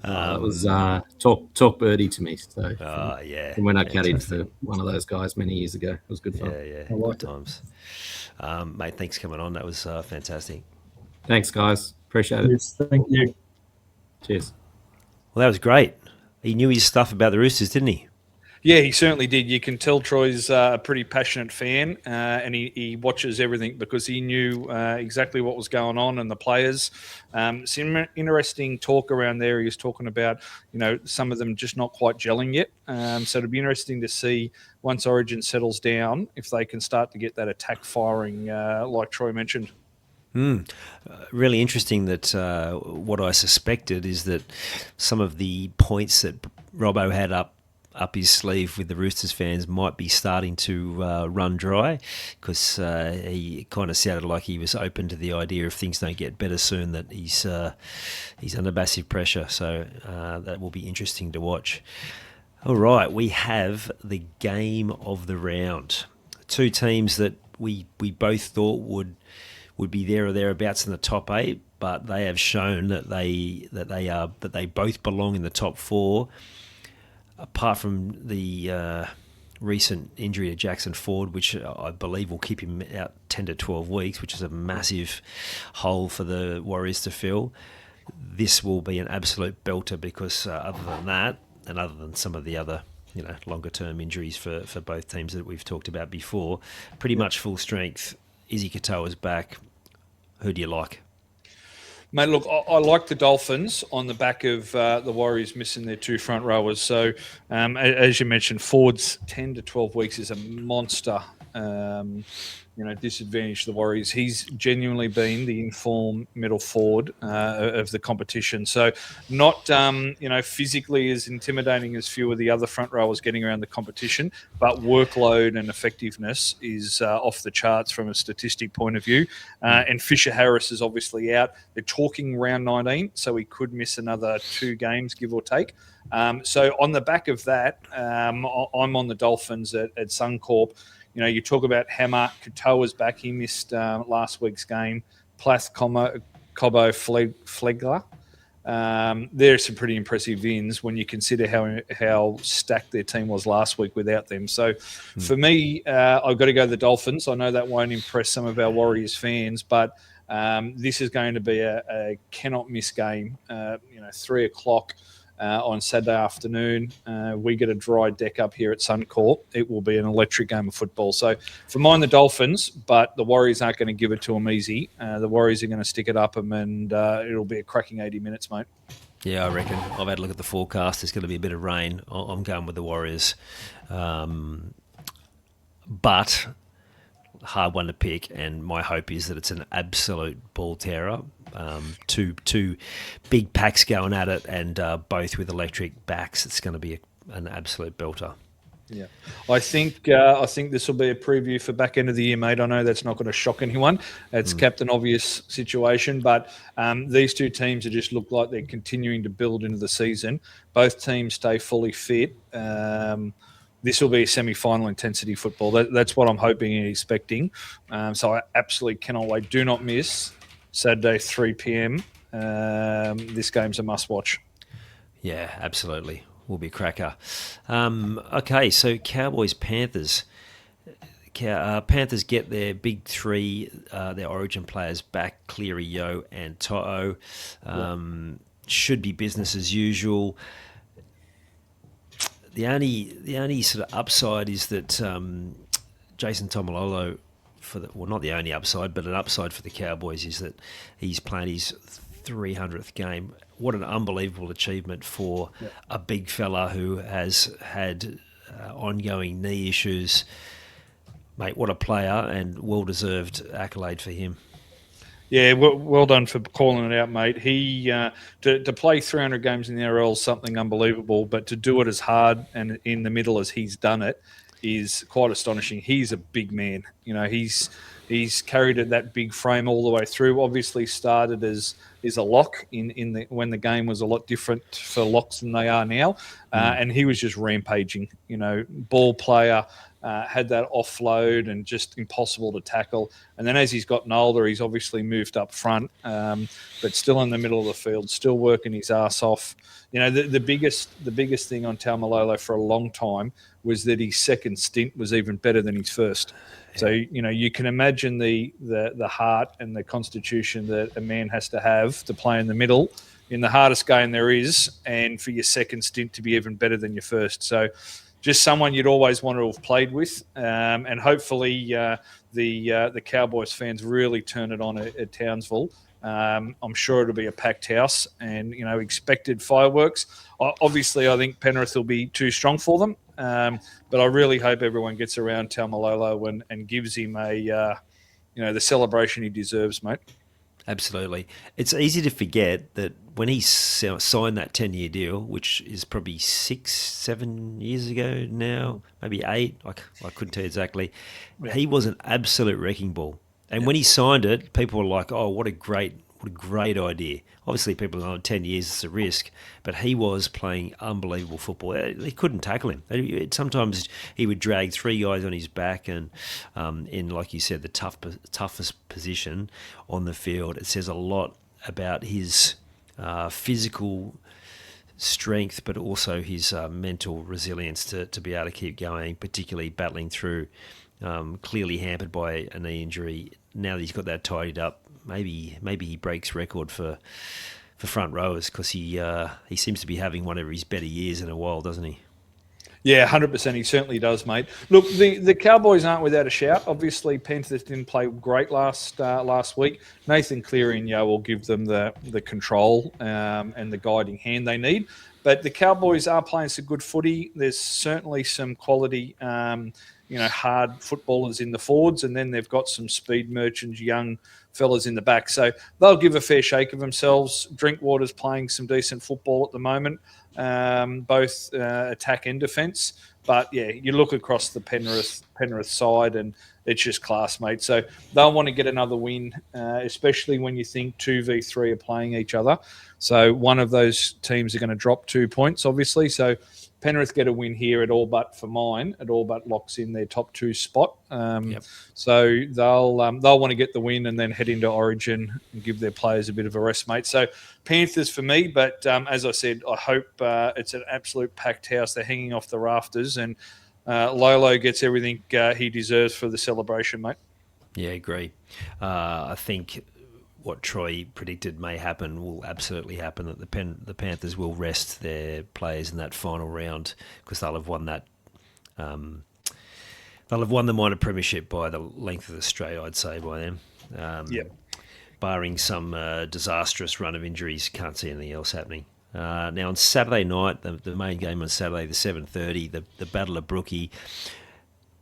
It was talk birdie to me. So from when I caddied for one of those guys many years ago, it was good fun. Yeah, good times. Mate, thanks for coming on. That was fantastic. Thanks, guys. Appreciate it. Yes, thank you. Cheers. Well, that was great. He knew his stuff about the Roosters, didn't he? Yeah, he certainly did. You can tell Troy's a pretty passionate fan, and he watches everything because he knew exactly what was going on and the players. Some interesting talk around there. He was talking about, some of them just not quite gelling yet. So it'll be interesting to see once Origin settles down if they can start to get that attack firing, like Troy mentioned. Really interesting that what I suspected is that some of the points that Robbo had up his sleeve with the Roosters fans might be starting to run dry, because he kind of sounded like he was open to the idea if things don't get better soon that he's under massive pressure. So that will be interesting to watch. All right, we have the game of the round. Two teams that we both thought would be there or thereabouts in the top 8, but they have shown that they both belong in the top 4. Apart from the recent injury to Jackson Ford, which I believe will keep him out 10 to 12 weeks, which is a massive hole for the Warriors to fill. This will be an absolute belter because other than that, and other than some of the other longer term injuries for both teams that we've talked about before, pretty much full strength. Izzy Katoa's back. Who do you like? Mate, look, I like the Dolphins on the back of the Warriors missing their 2 front rowers. So, as you mentioned, Ford's 10 to 12 weeks is a monster disadvantage to the Warriors. He's genuinely been the informed middle forward of the competition. So not, physically as intimidating as few of the other front rowers getting around the competition, but workload and effectiveness is off the charts from a statistic point of view. And Fisher Harris is obviously out. They're talking round 19, so he could miss another 2 games, give or take. So on the back of that, I'm on the Dolphins at Suncorp. You talk about Hammer. Katoa's back. He missed last week's game. Plath, Cobbo, Flegler. There's some pretty impressive wins when you consider how stacked their team was last week without them. So for me, I've got to go the Dolphins. I know that won't impress some of our Warriors fans, but this is going to be a cannot miss game. 3 o'clock. On Saturday afternoon. We get a dry deck up here at Suncorp. It will be an electric game of football. So for mine, the Dolphins, but the Warriors aren't going to give it to them easy. The Warriors are going to stick it up them, and it'll be a cracking 80 minutes, mate. Yeah, I reckon. I've had a look at the forecast. There's going to be a bit of rain. I'm going with the Warriors. But hard one to pick, and my hope is that it's an absolute ball tearer. Two big packs going at it, and both with electric backs. It's going to be an absolute belter. Yeah, I think this will be a preview for back end of the year, mate. I know that's not going to shock anyone. It's Captain Obvious situation, but these two teams just look like they're continuing to build into the season. Both teams stay fully fit. This will be a semi-final intensity football. That's what I'm hoping and expecting. So I absolutely cannot wait. Do not miss Saturday, 3 p.m. This game's a must-watch. Yeah, absolutely. Will be a cracker. Okay, so Cowboys-Panthers. Panthers get their big 3, their origin players back, Cleary, Yo, and To'o. Should be business as usual. The only sort of upside is that Jason Taumalolo, not the only upside, but an upside for the Cowboys is that he's playing his 300th game. What an unbelievable achievement for a big fella who has had ongoing knee issues. Mate, what a player, and well-deserved accolade for him. Yeah, well done for calling it out, mate. He to play 300 games in the NRL is something unbelievable, but to do it as hard and in the middle as he's done it is quite astonishing. He's a big man. He's carried that big frame all the way through. Obviously started as a lock when the game was a lot different for locks than they are now, and he was just rampaging. Ball player. Had that offload and just impossible to tackle. And then as he's gotten older, he's obviously moved up front, but still in the middle of the field, still working his ass off. The biggest thing on Taumalolo for a long time was that his second stint was even better than his first. So, you can imagine the heart and the constitution that a man has to have to play in the middle in the hardest game there is, and for your second stint to be even better than your first. So, just someone you'd always want to have played with, and hopefully the Cowboys fans really turn it on at Townsville. I'm sure it'll be a packed house, and expected fireworks. Obviously, I think Penrith will be too strong for them, but I really hope everyone gets around Taumalolo and gives him the celebration he deserves, mate. Absolutely. It's easy to forget that when he signed that 10-year deal, which is probably 6-7 years ago now, maybe 8, I couldn't tell you exactly, he was an absolute wrecking ball. And when he signed it, people were like, oh, what a great What a great idea. Obviously, people know 10 years is a risk, but he was playing unbelievable football. They couldn't tackle him. Sometimes he would drag 3 guys on his back and in, like you said, the toughest position on the field. It says a lot about his physical strength, but also his mental resilience to be able to keep going, particularly battling through, clearly hampered by a knee injury. Now that he's got that tidied up, maybe he breaks record for front rowers, because he seems to be having one of his better years in a while, doesn't he? Yeah, 100%. He certainly does, mate. Look, the Cowboys aren't without a shout. Obviously, Panthers didn't play great last week. Nathan Cleary and Yo will give them the control and the guiding hand they need. But the Cowboys are playing some good footy. There's certainly some quality, hard footballers in the forwards, and then they've got some speed merchants, young fellas in the back. So they'll give a fair shake of themselves. Drinkwater's playing some decent football at the moment, both attack and defence. But, yeah, you look across the Penrith side and it's just class, mate. So they'll want to get another win, especially when you think 2v3 are playing each other. So one of those teams are going to drop 2 points, obviously. So Penrith get a win here at all but locks in their top 2 spot. So they'll want to get the win and then head into Origin and give their players a bit of a rest, mate. So Panthers for me, but as I said, I hope it's an absolute packed house. They're hanging off the rafters, and Lolo gets everything he deserves for the celebration, mate. Yeah, agree. I think what Troy predicted may happen will absolutely happen, that the Panthers will rest their players in that final round, because they'll have won that. They'll have won the minor premiership by the length of the straight, I'd say, by them. Barring some disastrous run of injuries, can't see anything else happening. Now on Saturday night, the main game on Saturday, the 7:30, the Battle of Brookie.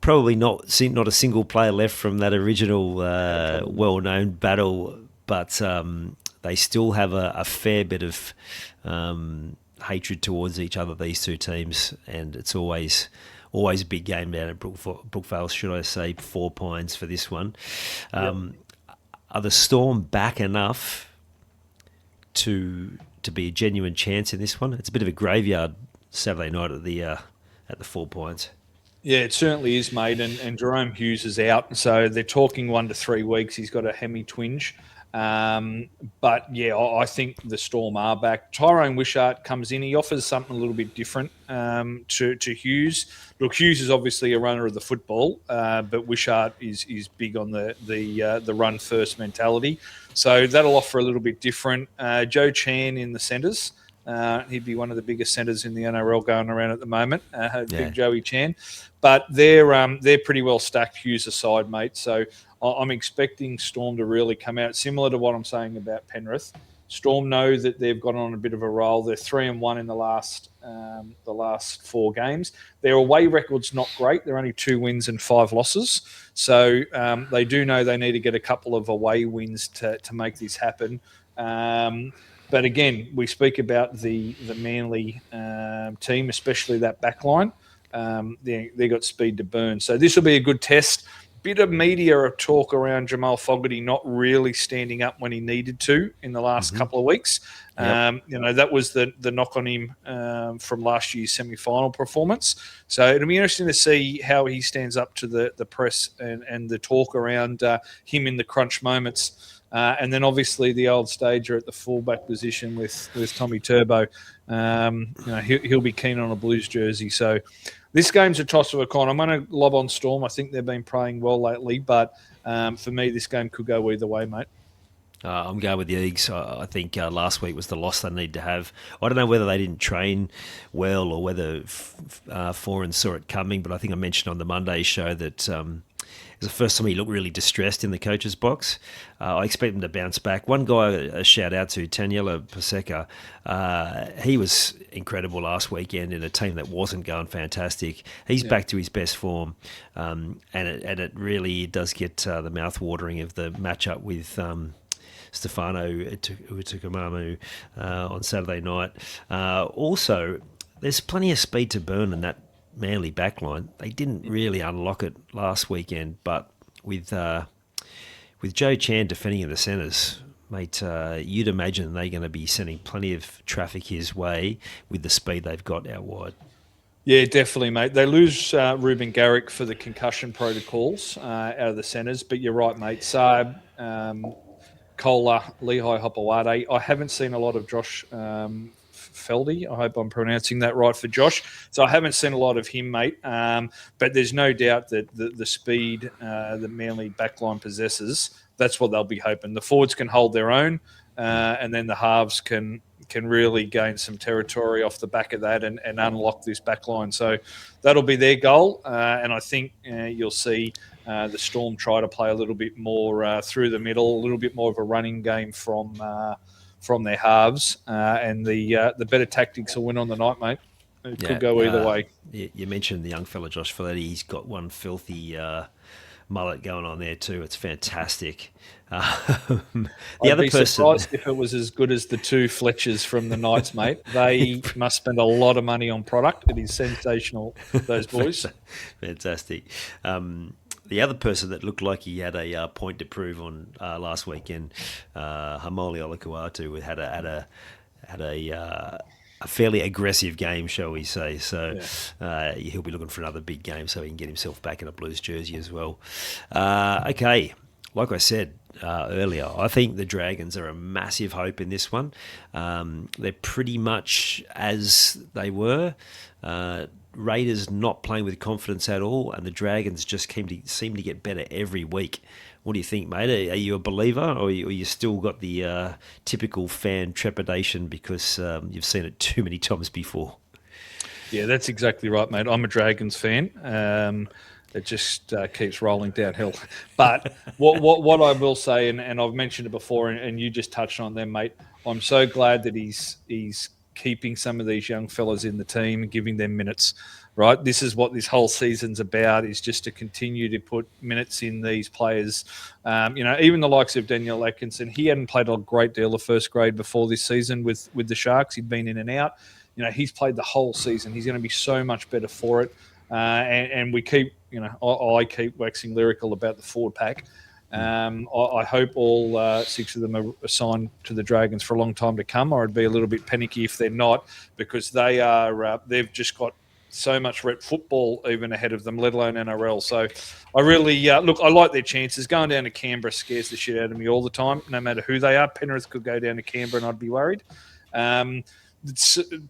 Probably not a single player left from that original well-known battle, but they still have a fair bit of hatred towards each other, these two teams, and it's always a big game down at Brookvale, should I say, 4 Pines for this one. Are the Storm back enough to be a genuine chance in this one? It's a bit of a graveyard Saturday night at the 4 Pines. Yeah, it certainly is, mate. And Jerome Hughes is out, so they're talking 1 to 3 weeks. He's got a hemi twinge. But, yeah, I think the Storm are back. Tyrone Wishart comes in. He offers something a little bit different to Hughes. Look, Hughes is obviously a runner of the football, but Wishart is big on the run-first mentality. So that'll offer a little bit different. Joe Chan in the centres. He'd be one of the biggest centres in the NRL going around at the moment, Big Joey Chan. But they're pretty well stacked, Hughes aside, mate. So I'm expecting Storm to really come out, similar to what I'm saying about Penrith. Storm know that they've got on a bit of a roll. They're 3-1 in the last 4 games. Their away record's not great. They're only 2 wins and 5 losses. So they do know they need to get a couple of away wins to make this happen. But again, we speak about the Manly team, especially that back line. They got speed to burn. So this will be a good test. Bit of media talk around Jamal Fogarty not really standing up when he needed to in the last couple of weeks. That was the knock on him from last year's semi-final performance. So it'll be interesting to see how he stands up to the press and the talk around him in the crunch moments. And then obviously the old stager at the fullback position with Tommy Turbo. He'll be keen on a Blues jersey. So this game's a toss of a coin. I'm going to lob on Storm. I think they've been playing well lately, but for me, this game could go either way, mate. I'm going with the Eagles. I think last week was the loss they need to have. I don't know whether they didn't train well or whether Foran saw it coming, but I think I mentioned on the Monday show that it was the first time he looked really distressed in the coach's box. I expect him to bounce back. One guy, a shout out to Taniela Paseka. He was incredible last weekend in a team that wasn't going fantastic. He's back to his best form, and it really does get the mouth watering of the matchup with Stefano Utukumamu on Saturday night. Also, there's plenty of speed to burn in that Manly backline. They didn't really unlock it last weekend, but with Joe Chan defending in the centres, mate, you'd imagine they're going to be sending plenty of traffic his way with the speed they've got out wide. Yeah, definitely, mate. They lose Ruben Garrick for the concussion protocols out of the centres, but you're right, mate. Saab, Kohler, Lehigh Hopewade. I haven't seen a lot of Josh Feldy. I hope I'm pronouncing that right for Josh. So I haven't seen a lot of him, mate. But there's no doubt that the speed that Manly backline possesses, that's what they'll be hoping. The forwards can hold their own, and then the halves can really gain some territory off the back of that and unlock this backline. So that'll be their goal. And I think you'll see the Storm try to play a little bit more through the middle, a little bit more of a running game from their halves. And the better tactics will win on the night, mate. It could go either way. You mentioned the young fella, Josh Folletti. He's got one filthy mullet going on there too. It's fantastic. I'd be surprised if it was as good as the two Fletchers from the Knights, mate. They must spend a lot of money on product. It is sensational, those boys. Fantastic. The other person that looked like he had a point to prove on last weekend, Hamoli Olakuatu, had a fairly aggressive game, shall we say. So he'll be looking for another big game so he can get himself back in a Blues jersey as well. Okay, like I said earlier, I think the Dragons are a massive hope in this one. They're pretty much as they were. Raiders not playing with confidence at all, and the Dragons just seem to get better every week. What do you think, mate? Are you a believer, or you still got the typical fan trepidation because you've seen it too many times before? Yeah, that's exactly right, mate. I'm a Dragons fan. It just keeps rolling downhill. But what I will say, and I've mentioned it before, and you just touched on them, mate. I'm so glad that he's keeping some of these young fellas in the team and giving them minutes, right? This is what this whole season's about, is just to continue to put minutes in these players. Even the likes of Daniel Atkinson, he hadn't played a great deal of first grade before this season with the Sharks. He'd been in and out. He's played the whole season. He's going to be so much better for it. And we keep, I keep waxing lyrical about the forward pack. I hope all 6 of them are assigned to the Dragons for a long time to come, or I'd be a little bit panicky if they're not, because they've just got so much rep football even ahead of them, let alone NRL. So I really, I like their chances. Going down to Canberra scares the shit out of me all the time, no matter who they are. Penrith could go down to Canberra and I'd be worried. To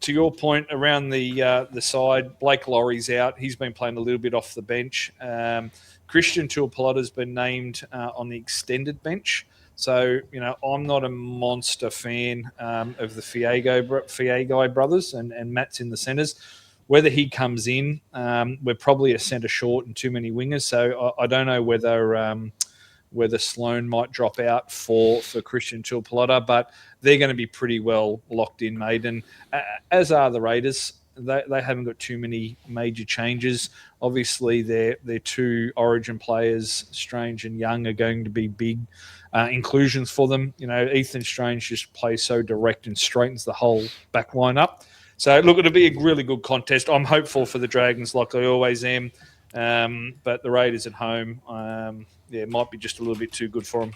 your point around the side, Blake Laurie's out. He's been playing a little bit off the bench. Christian Tuapolota's been named on the extended bench. So, I'm not a monster fan of the Fiagai brothers, and Matt's in the centres. Whether he comes in, we're probably a centre short and too many wingers. So I don't know whether Sloan might drop out for Christian Tuapolota, but they're going to be pretty well locked in, mate. And as are the Raiders. They haven't got too many major changes. Obviously, their 2 Origin players, Strange and Young, are going to be big inclusions for them. Ethan Strange just plays so direct and straightens the whole back line up. So, look, it'll be a really good contest. I'm hopeful for the Dragons, like I always am. But the Raiders at home, it might be just a little bit too good for them.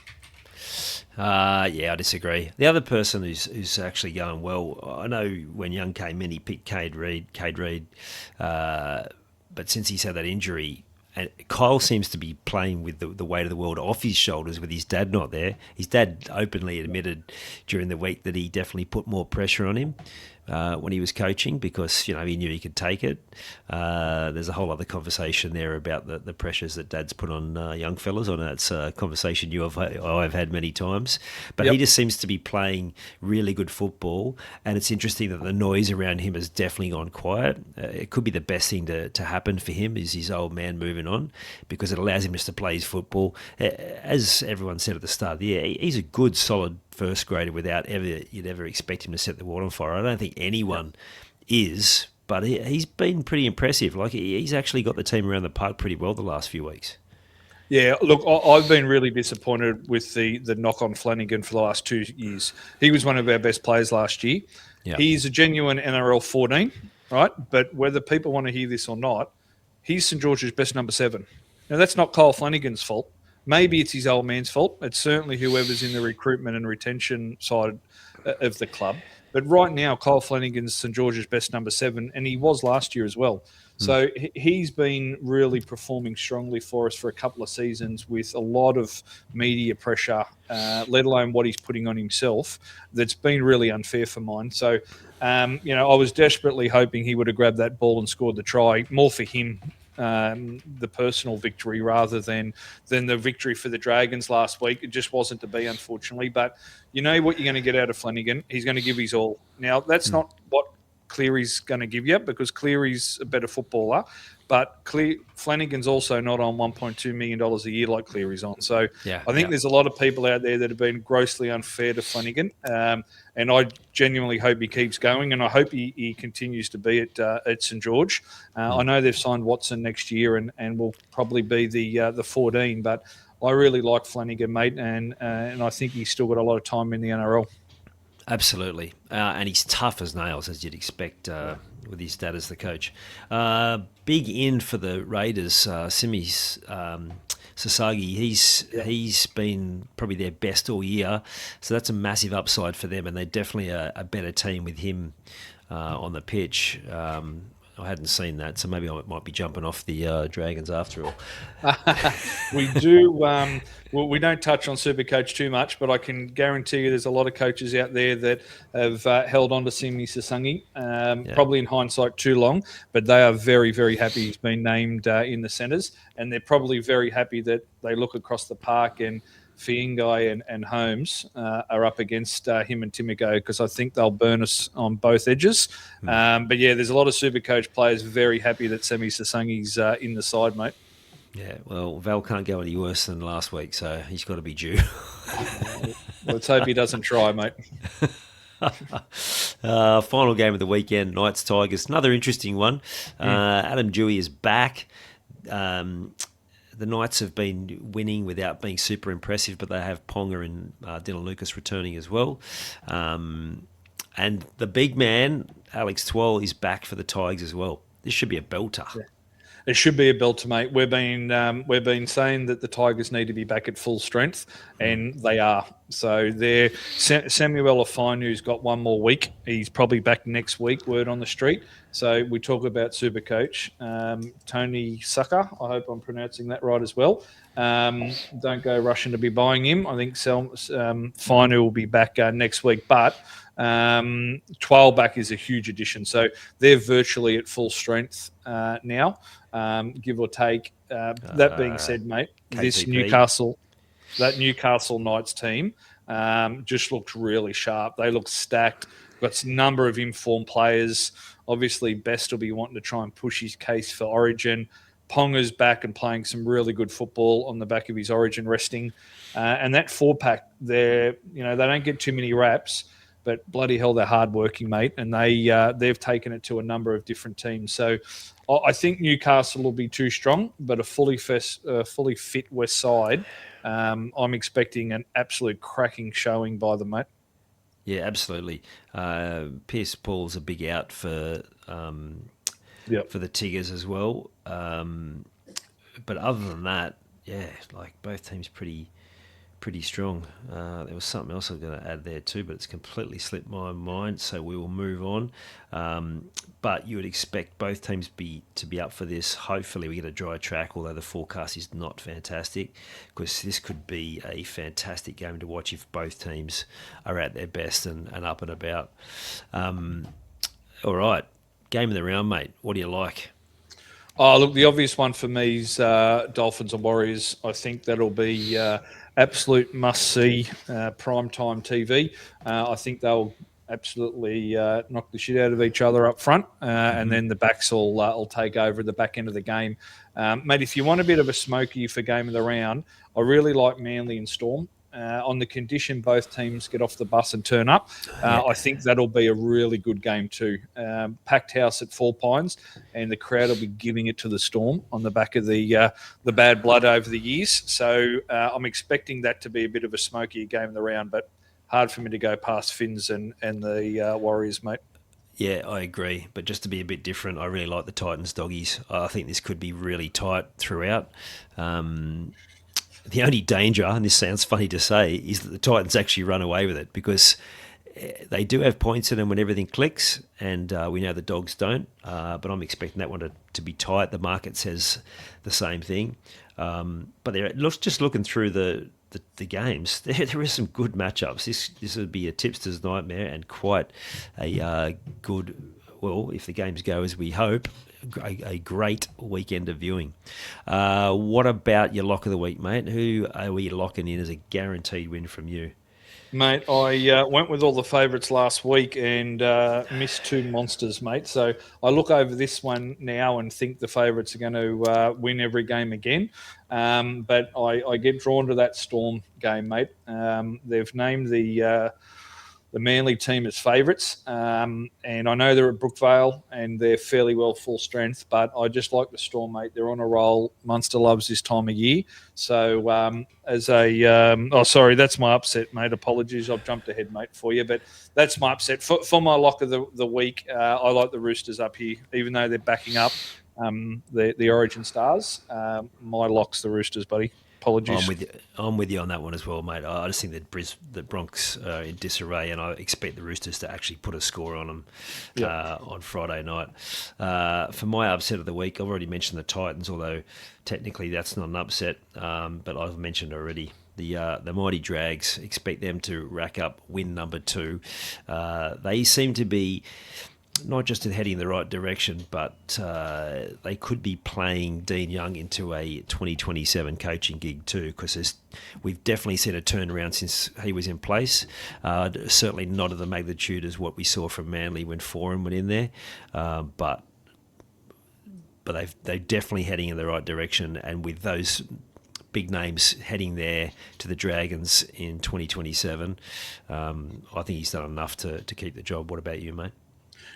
I disagree. The other person who's actually going well, I know when Young came in, he picked Cade Reid, but since he's had that injury, and Kyle seems to be playing with the weight of the world off his shoulders with his dad not there. His dad openly admitted during the week that he definitely put more pressure on him when he was coaching because, he knew he could take it. There's a whole other conversation there about the pressures that dads put on young fellas. I know it's a conversation I've had many times. But He just seems to be playing really good football, and it's interesting that the noise around him has definitely gone quiet. It could be the best thing to happen for him is his old man moving on, because it allows him just to play his football. As everyone said at the start of the year, he's a good, solid first grader without you'd ever expect him to set the world on fire. I don't think anyone is, but he's been pretty impressive. Like, he's actually got the team around the park pretty well the last few weeks. Yeah, look, I've been really disappointed with the knock on Flanagan for the last 2 years. He was one of our best players last year. Yeah. He's a genuine NRL 14, right? But whether people want to hear this or not, he's St George's best number 7. Now, that's not Kyle Flanagan's fault. maybe it's his old man's fault. It's certainly whoever's in the recruitment and retention side of the club. But right now, Kyle Flanagan's St George's best number 7, and he was last year as well. So he's been really performing strongly for us for a couple of seasons with a lot of media pressure, let alone what he's putting on himself. That's been really unfair for mine. So, I was desperately hoping he would have grabbed that ball and scored the try, more for him, the personal victory rather than the victory for the Dragons last week. It just wasn't to be, unfortunately. But you know what you're going to get out of Flanagan. He's going to give his all. Now, that's not what Cleary's going to give you, because Cleary's a better footballer, but Flanagan's also not on $1.2 million a year like Cleary's on. So I think there's a lot of people out there that have been grossly unfair to Flanagan, and I genuinely hope he keeps going, and I hope he continues to be at St George. I know they've signed Watson next year and will probably be the 14, but I really like Flanagan, mate, and I think he's still got a lot of time in the NRL. Absolutely. And he's tough as nails, as you'd expect with his dad as the coach. Big in for the Raiders, Simi Sasagi. He's been probably their best all year. So that's a massive upside for them, and they're definitely a better team with him on the pitch. I hadn't seen that, so maybe I might be jumping off the Dragons after all. We do. We don't touch on Supercoach too much, but I can guarantee you there's a lot of coaches out there that have held on to Simi Sasangi, probably in hindsight too long, but they are very, very happy he's been named in the centres, and they're probably very happy that they look across the park and Fiingai and Holmes are up against him and Timoko, because I think they'll burn us on both edges. But yeah, there's a lot of Supercoach players very happy that Semi Sasangi's in the side, mate. Yeah, well, Val can't go any worse than last week, so he's got to be due. Let's hope he doesn't try, mate. Final game of the weekend, Knights Tigers. Another interesting one. Adam Dewey is back. The Knights have been winning without being super impressive, but they have Ponga and Dylan Lucas returning as well. And the big man, Alex Twal, is back for the Tigers as well. This should be a belter. Yeah. It should be a belter, mate. We've been saying that the Tigers need to be back at full strength, and they are. So they're Samuel Afainu's got one more week. He's probably back next week, word on the street. So we talk about Supercoach. Tony Sucker, I hope I'm pronouncing that right as well. Don't go rushing to be buying him. I think Fainu will be back next week, but 12 back is a huge addition. So they're virtually at full strength now, give or take. That being said, mate, this Newcastle Knights team just looked really sharp. They look stacked. Got a number of informed players. Obviously, Best will be wanting to try and push his case for Origin. Ponga's back and playing some really good football on the back of his Origin resting. And that 4-pack, they don't get too many raps, but bloody hell, they're hardworking, mate. And they've taken it to a number of different teams. So I think Newcastle will be too strong, but a fully fit West Side, I'm expecting an absolute cracking showing by them, mate. Yeah, absolutely. Pierce Paul's a big out for the Tigers as well. But other than that, yeah, like both teams pretty strong. There was something else I was going to add there too, but it's completely slipped my mind, so we will move on. But you would expect both teams to be up for this. Hopefully we get a dry track, although the forecast is not fantastic, because this could be a fantastic game to watch if both teams are at their best and up and about. All right, game of the round, mate. What do you like? Oh, look, the obvious one for me is Dolphins and Warriors. I think that'll be absolute must-see primetime TV. I think they'll absolutely knock the shit out of each other up front, and then the backs will take over at the back end of the game. Mate, if you want a bit of a smoky for game of the round, I really like Manly and Storm. On the condition both teams get off the bus and turn up, I think that'll be a really good game too. Packed house at Four Pines, and the crowd will be giving it to the Storm on the back of the bad blood over the years. So I'm expecting that to be a bit of a smoky game of the round, but hard for me to go past Finns and the Warriors, mate. Yeah, I agree. But just to be a bit different, I really like the Titans doggies. I think this could be really tight throughout. The only danger, and this sounds funny to say, is that the Titans actually run away with it, because they do have points in them when everything clicks, and we know the Dogs don't. But I'm expecting that one to be tight. The market says the same thing. But just looking through the games, there is some good matchups. This would be a tipster's nightmare, and quite a good, well, if the games go as we hope, a great weekend of viewing. What about your lock of the week, mate? Who are we locking in as a guaranteed win from you? Mate, I went with all the favourites last week and missed two monsters, mate. So I look over this one now and think the favourites are going to win every game again. But I get drawn to that Storm game, mate. They've named the Manly team as favourites, and I know they're at Brookvale and they're fairly well full strength, but I just like the Storm, mate. They're on a roll. Munster loves this time of year. So that's my upset, mate. Apologies, I've jumped ahead, mate, for you, but that's my upset. For my lock of the week, I like the Roosters up here, even though they're backing up the Origin Stars. My lock's the Roosters, buddy. Apologies. I'm with you on that one as well, mate. I just think that the Bronx are in disarray, and I expect the Roosters to actually put a score on them on Friday night. For my upset of the week, I've already mentioned the Titans, although technically that's not an upset, but I've mentioned already the mighty Drags. Expect them to rack up win number 2. They seem to be not just heading in the right direction, but they could be playing Dean Young into a 2027 coaching gig too, because we've definitely seen a turnaround since he was in place. Certainly not of the magnitude as what we saw from Manly when Foran went in there, but they're definitely heading in the right direction, and with those big names heading there to the Dragons in 2027, I think he's done enough to keep the job. What about you, mate?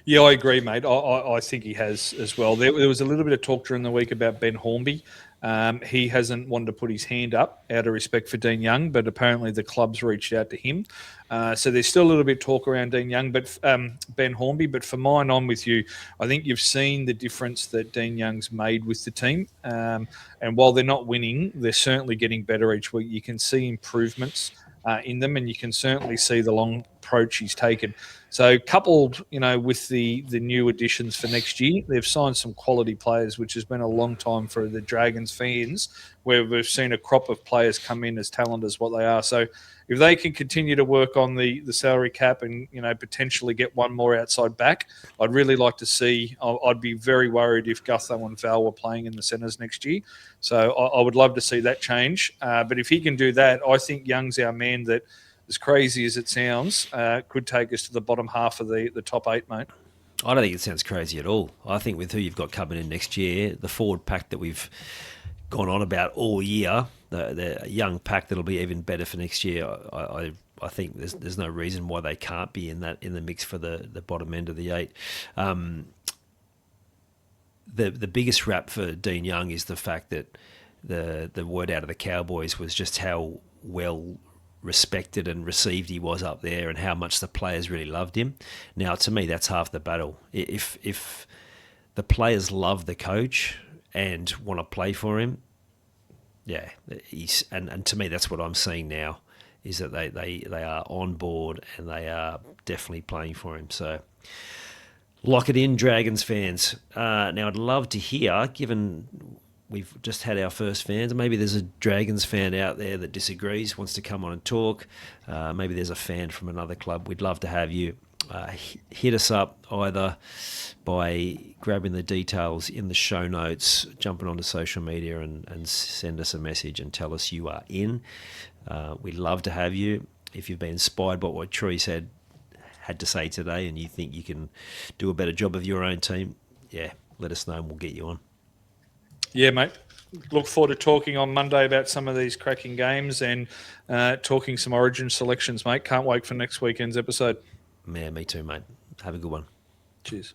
Yeah, I agree, mate. I think he has as well. There was a little bit of talk during the week about Ben Hornby. He hasn't wanted to put his hand up out of respect for Dean Young, but apparently the club's reached out to him. So there's still a little bit of talk around Dean Young, but Ben Hornby. But for mine, I'm with you. I think you've seen the difference that Dean Young's made with the team. And while they're not winning, they're certainly getting better each week. You can see improvements in them, and you can certainly see the long approach he's taken. So coupled, with the new additions for next year, they've signed some quality players, which has been a long time for the Dragons fans, where we've seen a crop of players come in as talented as what they are. So if they can continue to work on the salary cap and, potentially get one more outside back, I'd really like to see. I'd be very worried if Gutho and Val were playing in the centres next year. So I would love to see that change. But if he can do that, I think Young's our man that, as crazy as it sounds, could take us to the bottom half of the top 8, mate. I don't think it sounds crazy at all. I think with who you've got coming in next year, the forward pack that we've gone on about all year, the young pack that'll be even better for next year, I think there's no reason why they can't be in the mix for the bottom end of the 8. The biggest rap for Dean Young is the fact that the word out of the Cowboys was just how well respected and received he was up there, and how much the players really loved him. Now, to me, that's half the battle. If the players love the coach and want to play for him, yeah, and to me, that's what I'm seeing now, is that they are on board and they are definitely playing for him. So lock it in, Dragons fans. Now, I'd love to hear, given we've just had our first fans, maybe there's a Dragons fan out there that disagrees, wants to come on and talk. Maybe there's a fan from another club. We'd love to have you. Hit us up either by grabbing the details in the show notes, jumping onto social media and send us a message and tell us you are in. We'd love to have you. If you've been inspired by what Troy had to say today, and you think you can do a better job of your own team, let us know and we'll get you on. Yeah, mate. Look forward to talking on Monday about some of these cracking games and talking some Origin selections, mate. Can't wait for next weekend's episode. Yeah, me too, mate. Have a good one. Cheers.